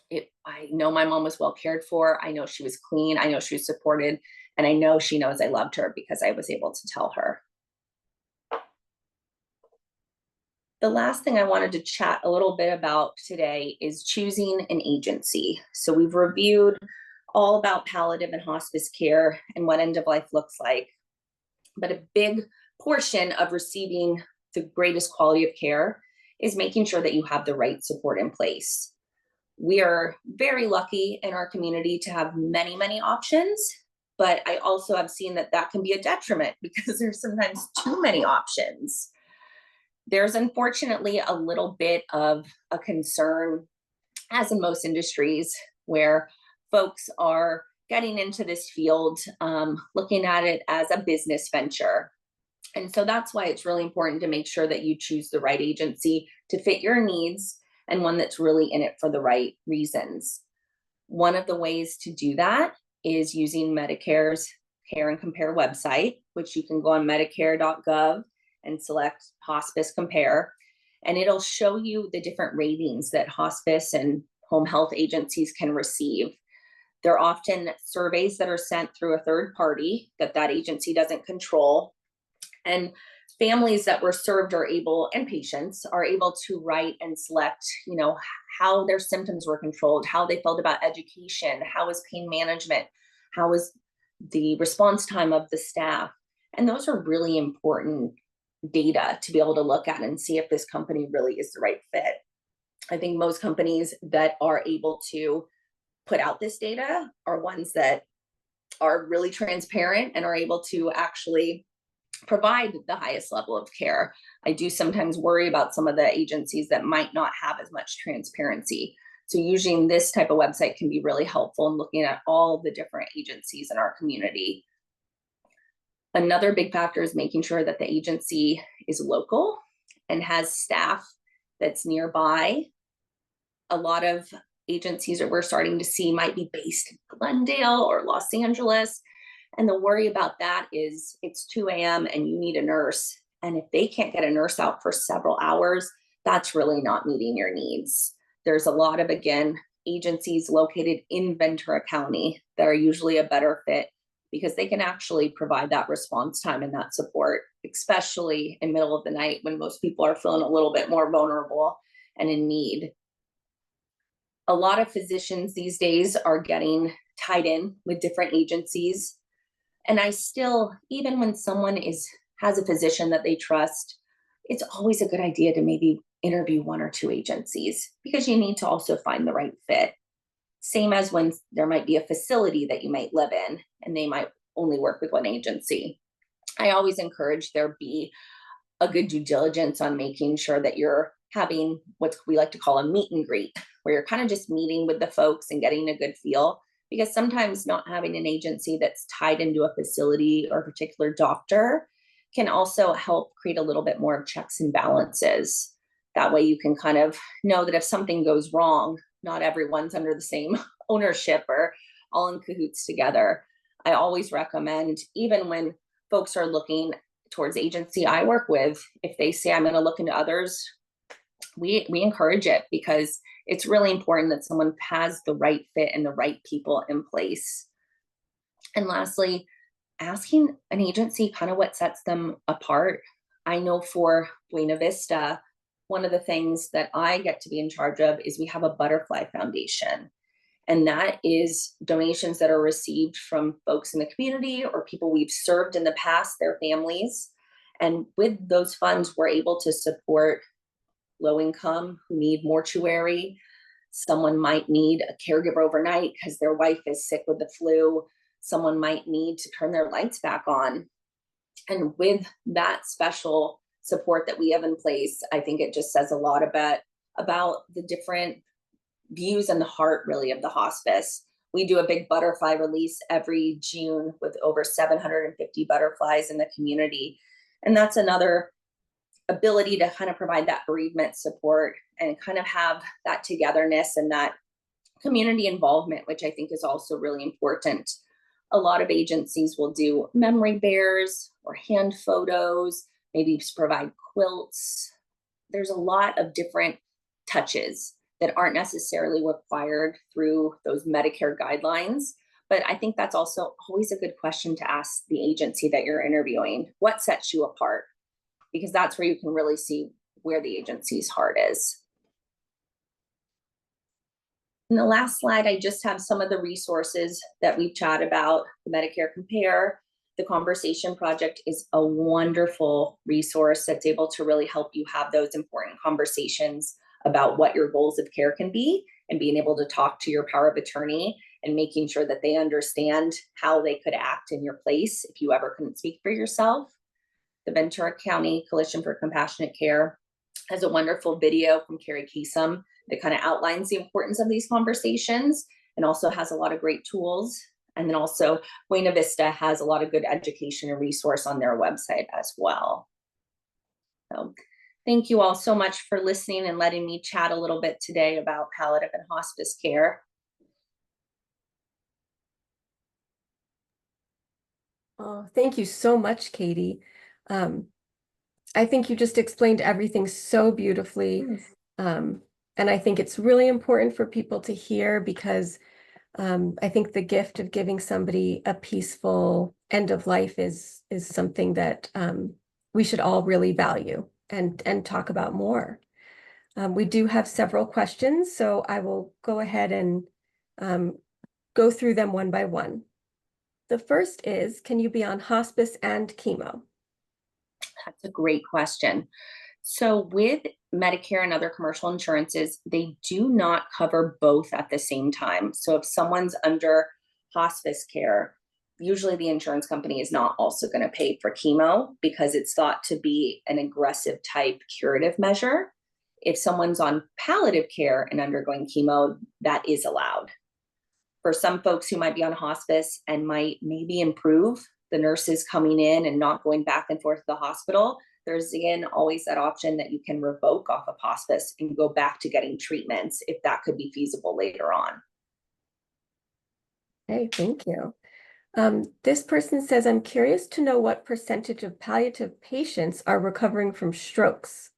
it. I know my mom was well cared for. I know she was clean. I know she was supported. And I know she knows I loved her because I was able to tell her. The last thing I wanted to chat a little bit about today is choosing an agency. So we've reviewed all about palliative and hospice care and what end of life looks like. But a big portion of receiving the greatest quality of care is making sure that you have the right support in place. We are very lucky in our community to have many, many options, but I also have seen that that can be a detriment because there's sometimes too many options. There's unfortunately a little bit of a concern, as in most industries, where folks are getting into this field, looking at it as a business venture. And so that's why it's really important to make sure that you choose the right agency to fit your needs and one that's really in it for the right reasons. One of the ways to do that is using Medicare's Care and Compare website, which you can go on medicare.gov and select Hospice Compare. And it'll show you the different ratings that hospice and home health agencies can receive. They're often surveys that are sent through a third party that agency doesn't control. And families that were served are able, and patients are able to write and select, how their symptoms were controlled, how they felt about education, how was pain management, how was the response time of the staff. And those are really important data to be able to look at and see if this company really is the right fit. I think most companies that are able to put out this data are ones that are really transparent and are able to actually provide the highest level of care. I do sometimes worry about some of the agencies that might not have as much transparency. So using this type of website can be really helpful in looking at all the different agencies in our community. Another big factor is making sure that the agency is local and has staff that's nearby. A lot of agencies that we're starting to see might be based in Glendale or Los Angeles. And the worry about that is it's 2 a.m. and you need a nurse. And if they can't get a nurse out for several hours, that's really not meeting your needs. There's a lot of, again, agencies located in Ventura County that are usually a better fit because they can actually provide that response time and that support, especially in the middle of the night when most people are feeling a little bit more vulnerable and in need. A lot of physicians these days are getting tied in with different agencies. And I still, even when someone has a physician that they trust, it's always a good idea to maybe interview 1 or 2 agencies because you need to also find the right fit. Same as when there might be a facility that you might live in and they might only work with 1 agency. I always encourage there be a good due diligence on making sure that you're having what we like to call a meet and greet, where you're kind of just meeting with the folks and getting a good feel. Because sometimes not having an agency that's tied into a facility or a particular doctor can also help create a little bit more of checks and balances. That way you can kind of know that if something goes wrong, not everyone's under the same ownership or all in cahoots together. I always recommend, even when folks are looking towards agency I work with, if they say I'm going to look into others, we encourage it because it's really important that someone has the right fit and the right people in place. And lastly, asking an agency kind of what sets them apart. I know for Buena Vista, one of the things that I get to be in charge of is we have a Butterfly Foundation. And that is donations that are received from folks in the community or people we've served in the past, their families. And with those funds, we're able to support low income who need mortuary. Someone might need a caregiver overnight because their wife is sick with the flu. Someone might need to turn their lights back on. And with that special support that we have in place, I think it just says a lot about the different views and the heart really of the hospice. We do a big butterfly release every June with over 750 butterflies in the community. And that's another ability to kind of provide that bereavement support and kind of have that togetherness and that community involvement, which I think is also really important. A lot of agencies will do memory bears or hand photos, maybe provide quilts. There's a lot of different touches that aren't necessarily required through those Medicare guidelines. But I think that's also always a good question to ask the agency that you're interviewing. What sets you apart? Because that's where you can really see where the agency's heart is. In the last slide, I just have some of the resources that we've chatted about, the Medicare Compare. the Conversation Project is a wonderful resource that's able to really help you have those important conversations about what your goals of care can be, and being able to talk to your power of attorney and making sure that they understand how they could act in your place if you ever couldn't speak for yourself. The Ventura County Coalition for Compassionate Care has a wonderful video from Carrie Kasem that kind of outlines the importance of these conversations, and also has a lot of great tools. And then also Buena Vista has a lot of good education and resource on their website as well. So thank you all so much for listening and letting me chat a little bit today about palliative and hospice care. Oh, thank you so much, Katie. I think you just explained everything so beautifully. And I think it's really important for people to hear, because I think the gift of giving somebody a peaceful end of life is something that we should all really value and talk about more. We do have several questions, so I will go ahead and go through them one by one. The first is, can you be on hospice and chemo? That's a great question. So with Medicare and other commercial insurances, they do not cover both at the same time. So if someone's under hospice care, usually the insurance company is not also going to pay for chemo, because it's thought to be an aggressive type curative measure. If someone's on palliative care and undergoing chemo, that is allowed. For some folks who might be on hospice and might maybe improve, the nurses coming in and not going back and forth to the hospital, there's again always that option that you can revoke off of hospice and go back to getting treatments if that could be feasible later on. Okay, thank you. This person says, I'm curious to know what percentage of palliative patients are recovering from strokes.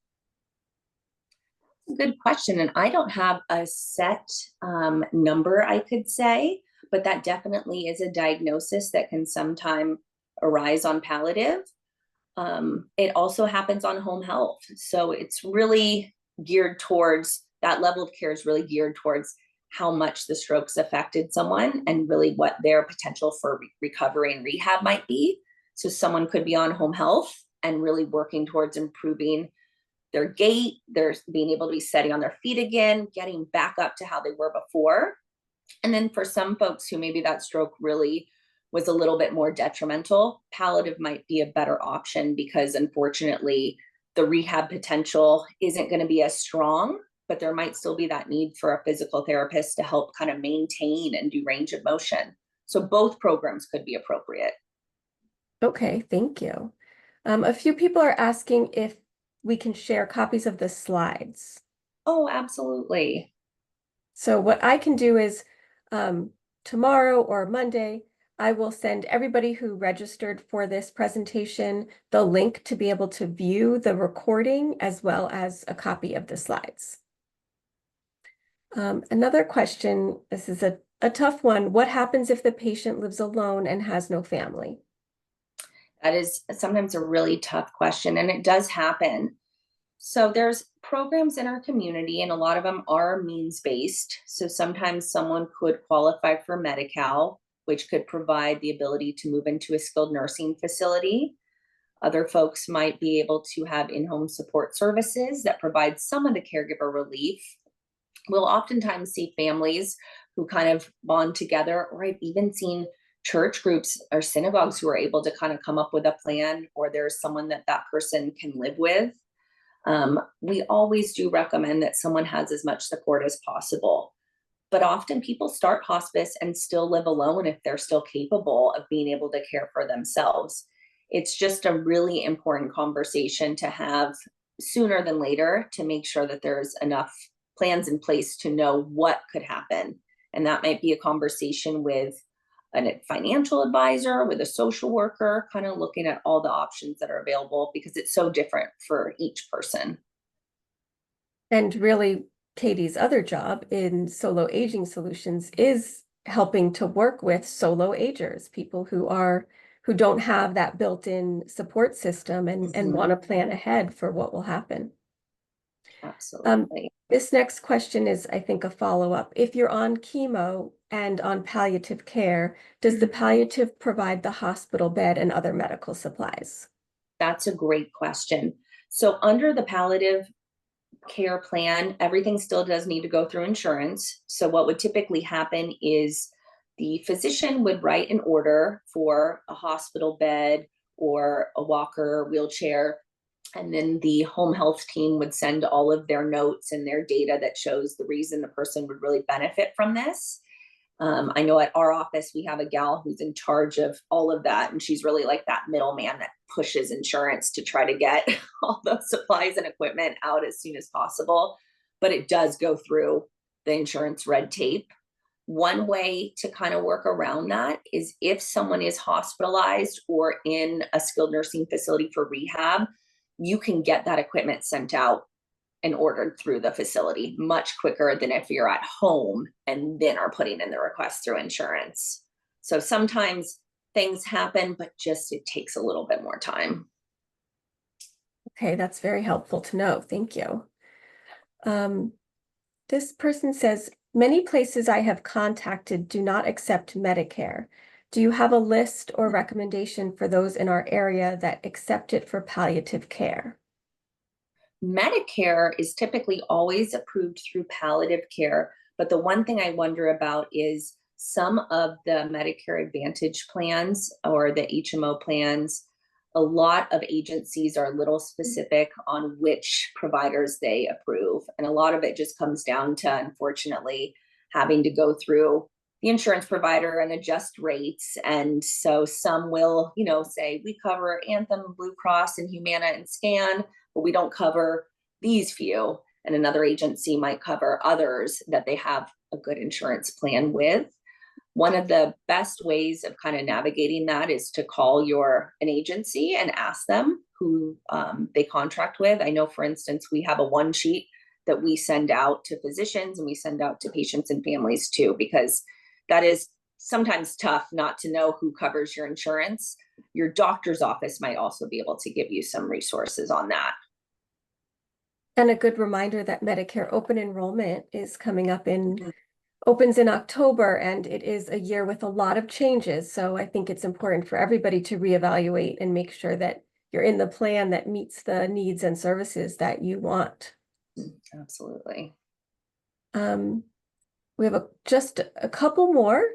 Good question. And I don't have a set number I could say, but that definitely is a diagnosis that can sometime arise on palliative. It also happens on home health. So it's really geared towards, that level of care is really geared towards how much the strokes affected someone and really what their potential for recovery and rehab might be. So someone could be on home health and really working towards improving their gait, their being able to be steady on their feet again, getting back up to how they were before. And then for some folks who maybe that stroke really was a little bit more detrimental, palliative might be a better option, because unfortunately the rehab potential isn't going to be as strong, but there might still be that need for a physical therapist to help kind of maintain and do range of motion. So both programs could be appropriate. Okay, thank you. A few people are asking if we can share copies of the slides. Oh, absolutely. So what I can do is tomorrow or Monday, I will send everybody who registered for this presentation the link to be able to view the recording as well as a copy of the slides. Another question, this is a tough one. What happens if the patient lives alone and has no family? That is sometimes a really tough question, and it does happen. So there's programs in our community, and a lot of them are means-based. So sometimes someone could qualify for Medi-Cal, which could provide the ability to move into a skilled nursing facility. Other folks might be able to have in-home support services that provide some of the caregiver relief. We'll oftentimes see families who kind of bond together, or I've even seen church groups or synagogues who are able to kind of come up with a plan, or there's someone that that person can live with. We always do recommend that someone has as much support as possible, but often people start hospice and still live alone if they're still capable of being able to care for themselves. It's just a really important conversation to have sooner than later, to make sure that there's enough plans in place to know what could happen. And that might be a conversation with a financial advisor, with a social worker, kind of looking at all the options that are available, because it's so different for each person. And really, Katie's other job in Solo Aging Solutions is helping to work with solo agers, people who don't have that built-in support system and want to plan ahead for what will happen. Um, Absolutely. this next question is, I think, a follow-up. If you're on chemo and on palliative care, does the palliative provide the hospital bed and other medical supplies? That's a great question. So under the palliative care plan, everything still does need to go through insurance. So what would typically happen is the physician would write an order for a hospital bed or a walker, wheelchair, and then the home health team would send all of their notes and their data that shows the reason the person would really benefit from this. I know at our office, we have a gal who's in charge of all of that. And she's really like that middleman that pushes insurance to try to get all those supplies and equipment out as soon as possible. But it does go through the insurance red tape. One way to kind of work around that is if someone is hospitalized or in a skilled nursing facility for rehab, you can get that equipment sent out and ordered through the facility much quicker than if you're at home and then are putting in the request through insurance. So sometimes things happen, but just it takes a little bit more time. Okay, that's very helpful to know. Thank you. This person says, many places I have contacted do not accept Medicare. Do you have a list or recommendation for those in our area that accept it for palliative care? Medicare is typically always approved through palliative care, but the one thing I wonder about is some of the Medicare Advantage plans or the HMO plans. A lot of agencies are a little specific on which providers they approve. And a lot of it just comes down to, unfortunately, having to go through the insurance provider and adjust rates. And so some will, say we cover Anthem, Blue Cross, and Humana and Scan, but we don't cover these few. And another agency might cover others that they have a good insurance plan with. One of the best ways of kind of navigating that is to call an agency and ask them who they contract with. I know, for instance, we have a one sheet that we send out to physicians and we send out to patients and families too, because that is sometimes tough not to know who covers your insurance. Your doctor's office might also be able to give you some resources on that. And a good reminder that Medicare open enrollment is coming up opens in October, and it is a year with a lot of changes. So I think it's important for everybody to reevaluate and make sure that you're in the plan that meets the needs and services that you want. Absolutely. We have just a couple more.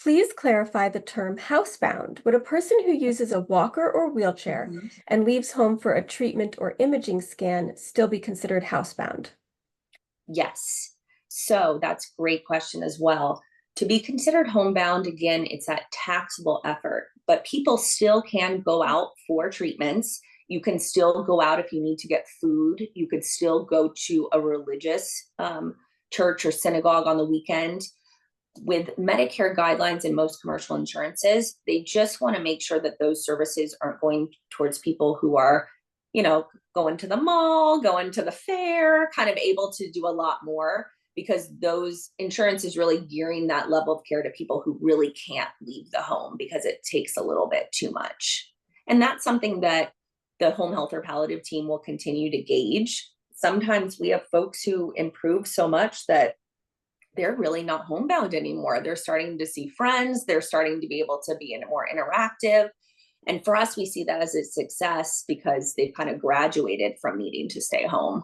Please clarify the term housebound. Would a person who uses a walker or wheelchair and leaves home for a treatment or imaging scan still be considered housebound? Yes. So that's a great question as well. To be considered homebound, again, it's that taxable effort, but people still can go out for treatments. You can still go out if you need to get food. You could still go to a religious church or synagogue on the weekend. With Medicare guidelines and most commercial insurances, they just want to make sure that those services aren't going towards people who are, going to the mall, going to the fair, kind of able to do a lot more, because those insurance is really gearing that level of care to people who really can't leave the home because it takes a little bit too much. And that's something that the home health or palliative team will continue to gauge. Sometimes we have folks who improve so much that they're really not homebound anymore. They're starting to see friends. They're starting to be able to be more interactive. And for us, we see that as a success because they've kind of graduated from needing to stay home.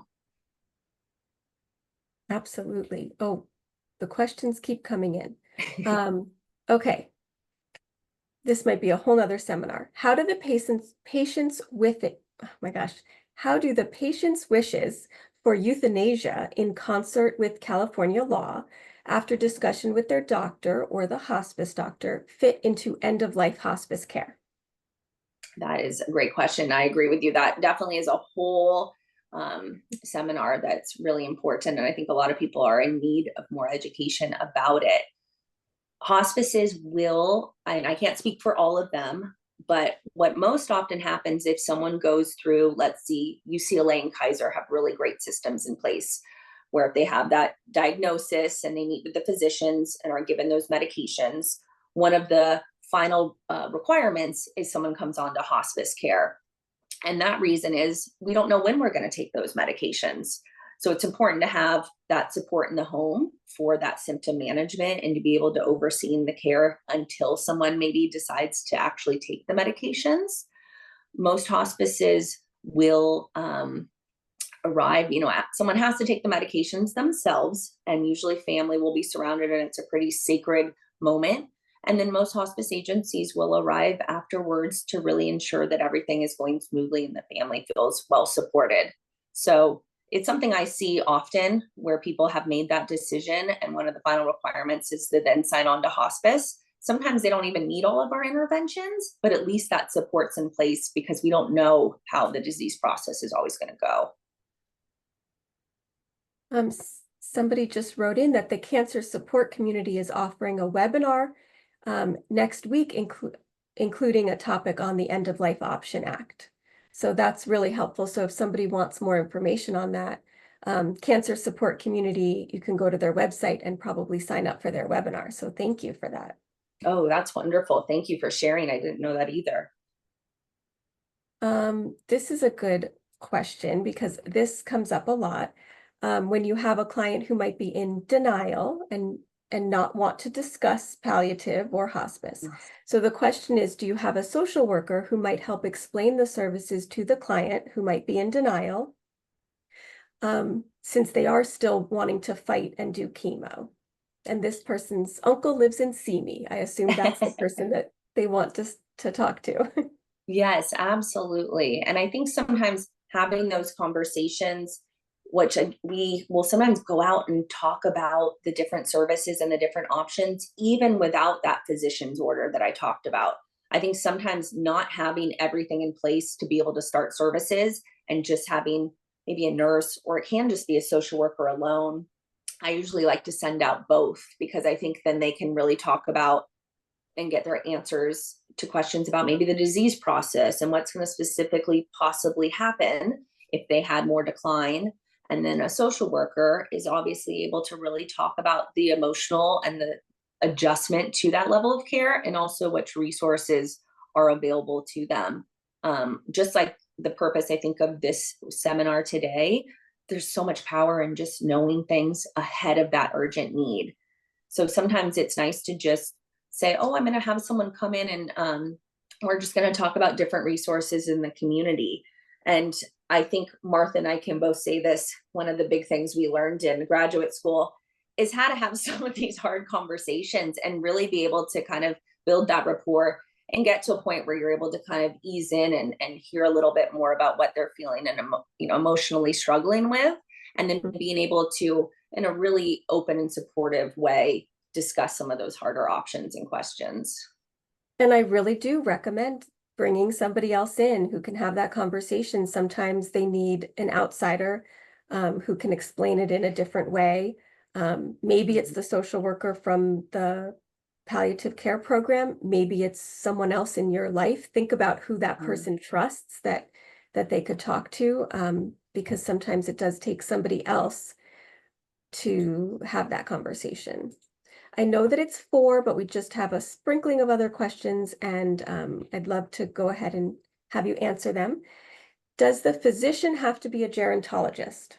Absolutely. Oh, the questions keep coming in. Okay. This might be a whole nother seminar. How do the patients with it, oh my gosh, how do the patient's wishes for euthanasia in concert with California law after discussion with their doctor or the hospice doctor fit into end-of-life hospice care? That is a great question. I agree with you. That definitely is a whole seminar that's really important. And I think a lot of people are in need of more education about it. Hospices will, and I can't speak for all of them, but what most often happens if someone goes through, let's see, UCLA and Kaiser have really great systems in place where if they have that diagnosis and they meet with the physicians and are given those medications, one of the final requirements is someone comes on to hospice care. And that reason is we don't know when we're going to take those medications. So it's important to have that support in the home for that symptom management and to be able to oversee the care until someone maybe decides to actually take the medications. Most hospices will arrive, someone has to take the medications themselves, and usually family will be surrounded, and it's a pretty sacred moment. And then most hospice agencies will arrive afterwards to really ensure that everything is going smoothly and the family feels well supported. So it's something I see often where people have made that decision, and one of the final requirements is to then sign on to hospice. Sometimes they don't even need all of our interventions, but at least that support's in place because we don't know how the disease process is always going to go. Somebody just wrote in that the cancer support community is offering a webinar next week, including a topic on the End of Life Option Act. So that's really helpful. So if somebody wants more information on that, cancer support community, you can go to their website and probably sign up for their webinar. So thank you for that. Oh, that's wonderful. Thank you for sharing. I didn't know that either. This is a good question because this comes up a lot. When you have a client who might be in denial and not want to discuss palliative or hospice. So the question is, do you have a social worker who might help explain the services to the client who might be in denial, since they are still wanting to fight and do chemo? And this person's uncle lives in Simi. I assume that's the person that they want to talk to. Yes, absolutely. And I think sometimes having those conversations, which we will sometimes go out and talk about the different services and the different options, even without that physician's order that I talked about. I think sometimes not having everything in place to be able to start services and just having maybe a nurse, or it can just be a social worker alone. I usually like to send out both because I think then they can really talk about and get their answers to questions about maybe the disease process and what's going to specifically possibly happen if they had more decline. And then a social worker is obviously able to really talk about the emotional and the adjustment to that level of care, and also which resources are available to them. Just like the purpose, I think, of this seminar today, there's so much power in just knowing things ahead of that urgent need. So sometimes it's nice to just say, oh, I'm going to have someone come in and we're just going to talk about different resources in the community. And I think Martha and I can both say this. One of the big things we learned in graduate school is how to have some of these hard conversations and really be able to kind of build that rapport and get to a point where you're able to kind of ease in and hear a little bit more about what they're feeling and emotionally struggling with, and then being able to, in a really open and supportive way, discuss some of those harder options and questions. And I really do recommend bringing somebody else in who can have that conversation. Sometimes they need an outsider who can explain it in a different way. Maybe it's the social worker from the palliative care program. Maybe it's someone else in your life. Think about who that person trusts that they could talk to, because sometimes it does take somebody else to have that conversation. I know that it's 4, but we just have a sprinkling of other questions, and I'd love to go ahead and have you answer them. Does the physician have to be a gerontologist?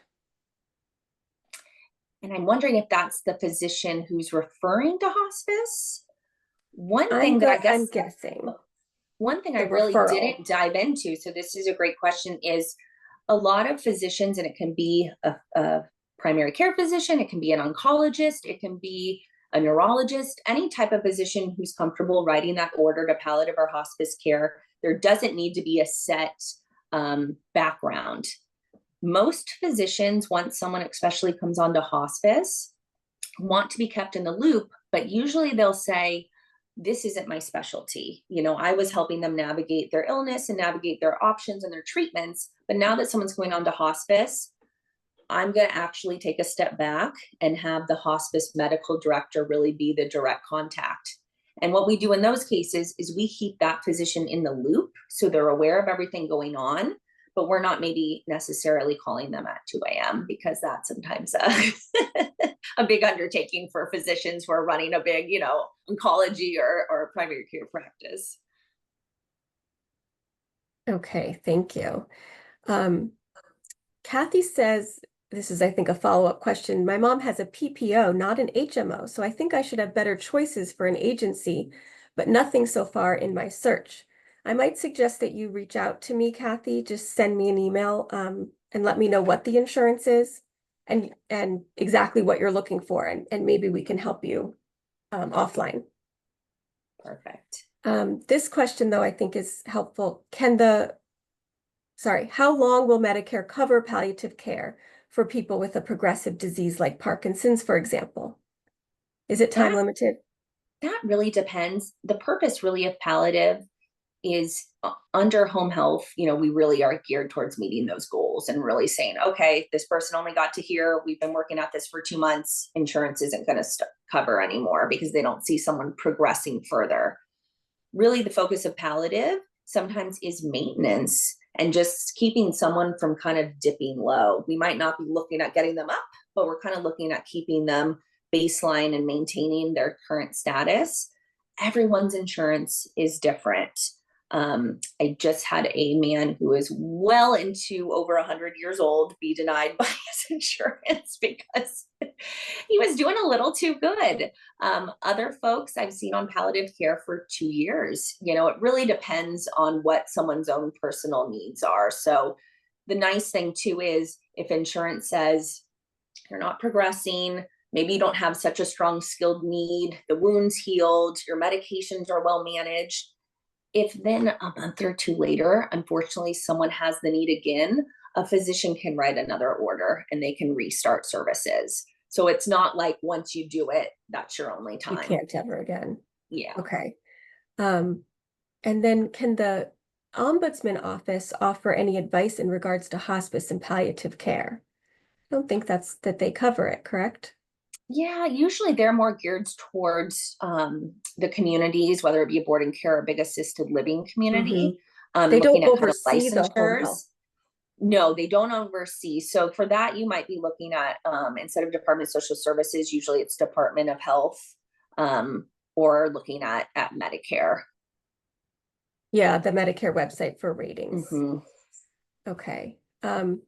And I'm wondering if that's the physician who's referring to hospice. One thing that I guess I'm guessing one thing I the really referral. didn't dive into, so this is a great question, is a lot of physicians, and it can be a primary care physician, it can be an oncologist, it can be a neurologist, any type of physician who's comfortable writing that order to palliative or hospice care. There doesn't need to be a set background. Most physicians, once someone especially comes onto hospice, want to be kept in the loop, but usually they'll say, this isn't my specialty. I was helping them navigate their illness and navigate their options and their treatments. But now that someone's going on to hospice, I'm going to actually take a step back and have the hospice medical director really be the direct contact. And what we do in those cases is we keep that physician in the loop so they're aware of everything going on, but we're not maybe necessarily calling them at 2 a.m. because that's sometimes a big undertaking for physicians who are running a big, oncology or primary care practice. Okay, thank you. Kathy says this is, I think, a follow-up question. My mom has a PPO, not an HMO, so I think I should have better choices for an agency, but nothing so far in my search. I might suggest that you reach out to me, Kathy. Just send me an email and let me know what the insurance is and exactly what you're looking for, and maybe we can help you offline. Perfect. This question, though, I think is helpful. How long will Medicare cover palliative care for people with a progressive disease like Parkinson's, for example? Is it time limited? That really depends. The purpose really of palliative is under home health. We really are geared towards meeting those goals and really saying, okay, this person only got to here. We've been working at this for 2 months. Insurance isn't going to cover anymore because they don't see someone progressing further. Really, the focus of palliative sometimes is maintenance and just keeping someone from kind of dipping low. We might not be looking at getting them up, but we're kind of looking at keeping them baseline and maintaining their current status. Everyone's insurance is different. I just had a man who is well into over 100 years old be denied by his insurance because he was doing a little too good. Other folks I've seen on palliative care for 2 years. It really depends on what someone's own personal needs are. So the nice thing too is if insurance says you're not progressing, maybe you don't have such a strong skilled need, the wound's healed, your medications are well managed. If then a month or two later, unfortunately, someone has the need again, a physician can write another order and they can restart services. So it's not like once you do it, that's your only time. You can't ever again. Yeah. Okay. And then can the Ombudsman Office offer any advice in regards to hospice and palliative care? I don't think that they cover it, correct? Yeah, usually they're more geared towards the communities, whether it be a boarding care or big assisted living community. They don't Looking at kind of oversee the home health. licensures. No, they don't oversee. So for that, you might be looking at instead of Department of Social Services, usually it's Department of Health, or looking at Medicare. Yeah, the Medicare website for ratings. Mm-hmm. Okay. And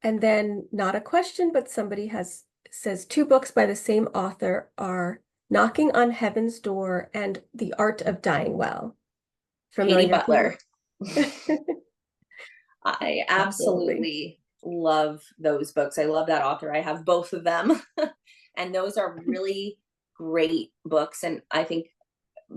then not a question, but somebody says 2 books by the same author are Knocking on Heaven's Door and The Art of Dying Well. Katie Familiar? Butler. I absolutely love those books. I love that author. I have both of them. And those are really great books. And I think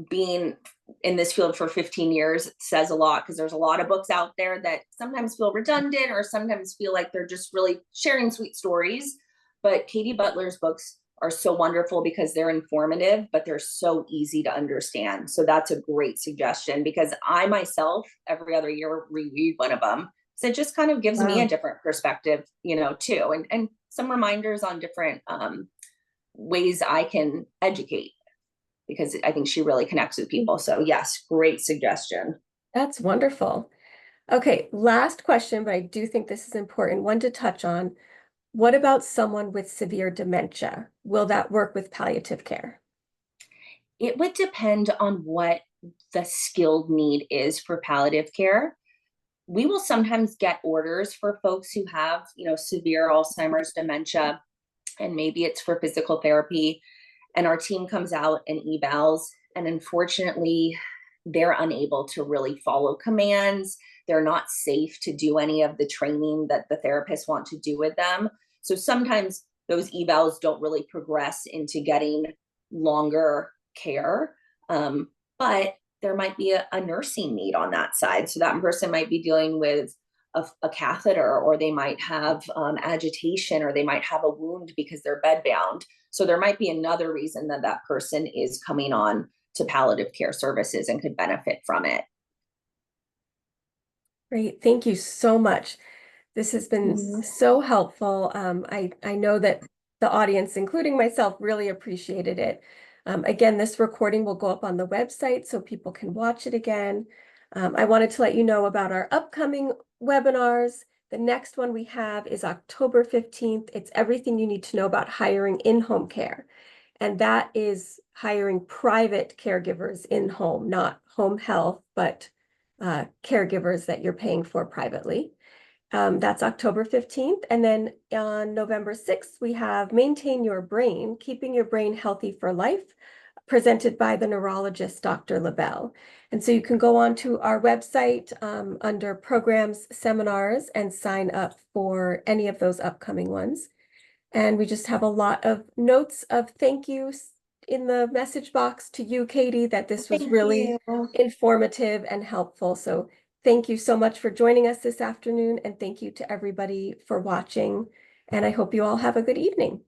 being in this field for 15 years says a lot because there's a lot of books out there that sometimes feel redundant or sometimes feel like they're just really sharing sweet stories. But Katie Butler's books are so wonderful because they're informative, but they're so easy to understand. So that's a great suggestion because I myself, every other year, reread one of them. So it just kind of gives me a different perspective, too. And some reminders on different ways I can educate because I think she really connects with people. So yes, great suggestion. That's wonderful. Okay, last question, but I do think this is important, one to touch on. What about someone with severe dementia? Will that work with palliative care? It would depend on what the skilled need is for palliative care. We will sometimes get orders for folks who have, severe Alzheimer's dementia, and maybe it's for physical therapy. And our team comes out and evals. And unfortunately, they're unable to really follow commands. They're not safe to do any of the training that the therapists want to do with them. So sometimes those evals don't really progress into getting longer care. But there might be a nursing need on that side. So that person might be dealing with a catheter, or they might have agitation, or they might have a wound because they're bedbound. So there might be another reason that that person is coming on to palliative care services and could benefit from it. Great. Thank you so much. This has been so helpful. I know that the audience, including myself, really appreciated it. Again, this recording will go up on the website so people can watch it again. I wanted to let you know about our upcoming webinars. The next one we have is October 15th. It's everything you need to know about hiring in-home care. And that is hiring private caregivers in home, not home health, but caregivers that you're paying for privately. That's October 15th. And then on November 6th, we have Maintain Your Brain, Keeping Your Brain Healthy for Life, presented by the neurologist, Dr. LaBelle. And so you can go on to our website under programs, seminars, and sign up for any of those upcoming ones. And we just have a lot of notes of thank yous in the message box to you, Katie, that this was Thank really you. informative and helpful. So thank you so much for joining us this afternoon, and thank you to everybody for watching. And I hope you all have a good evening.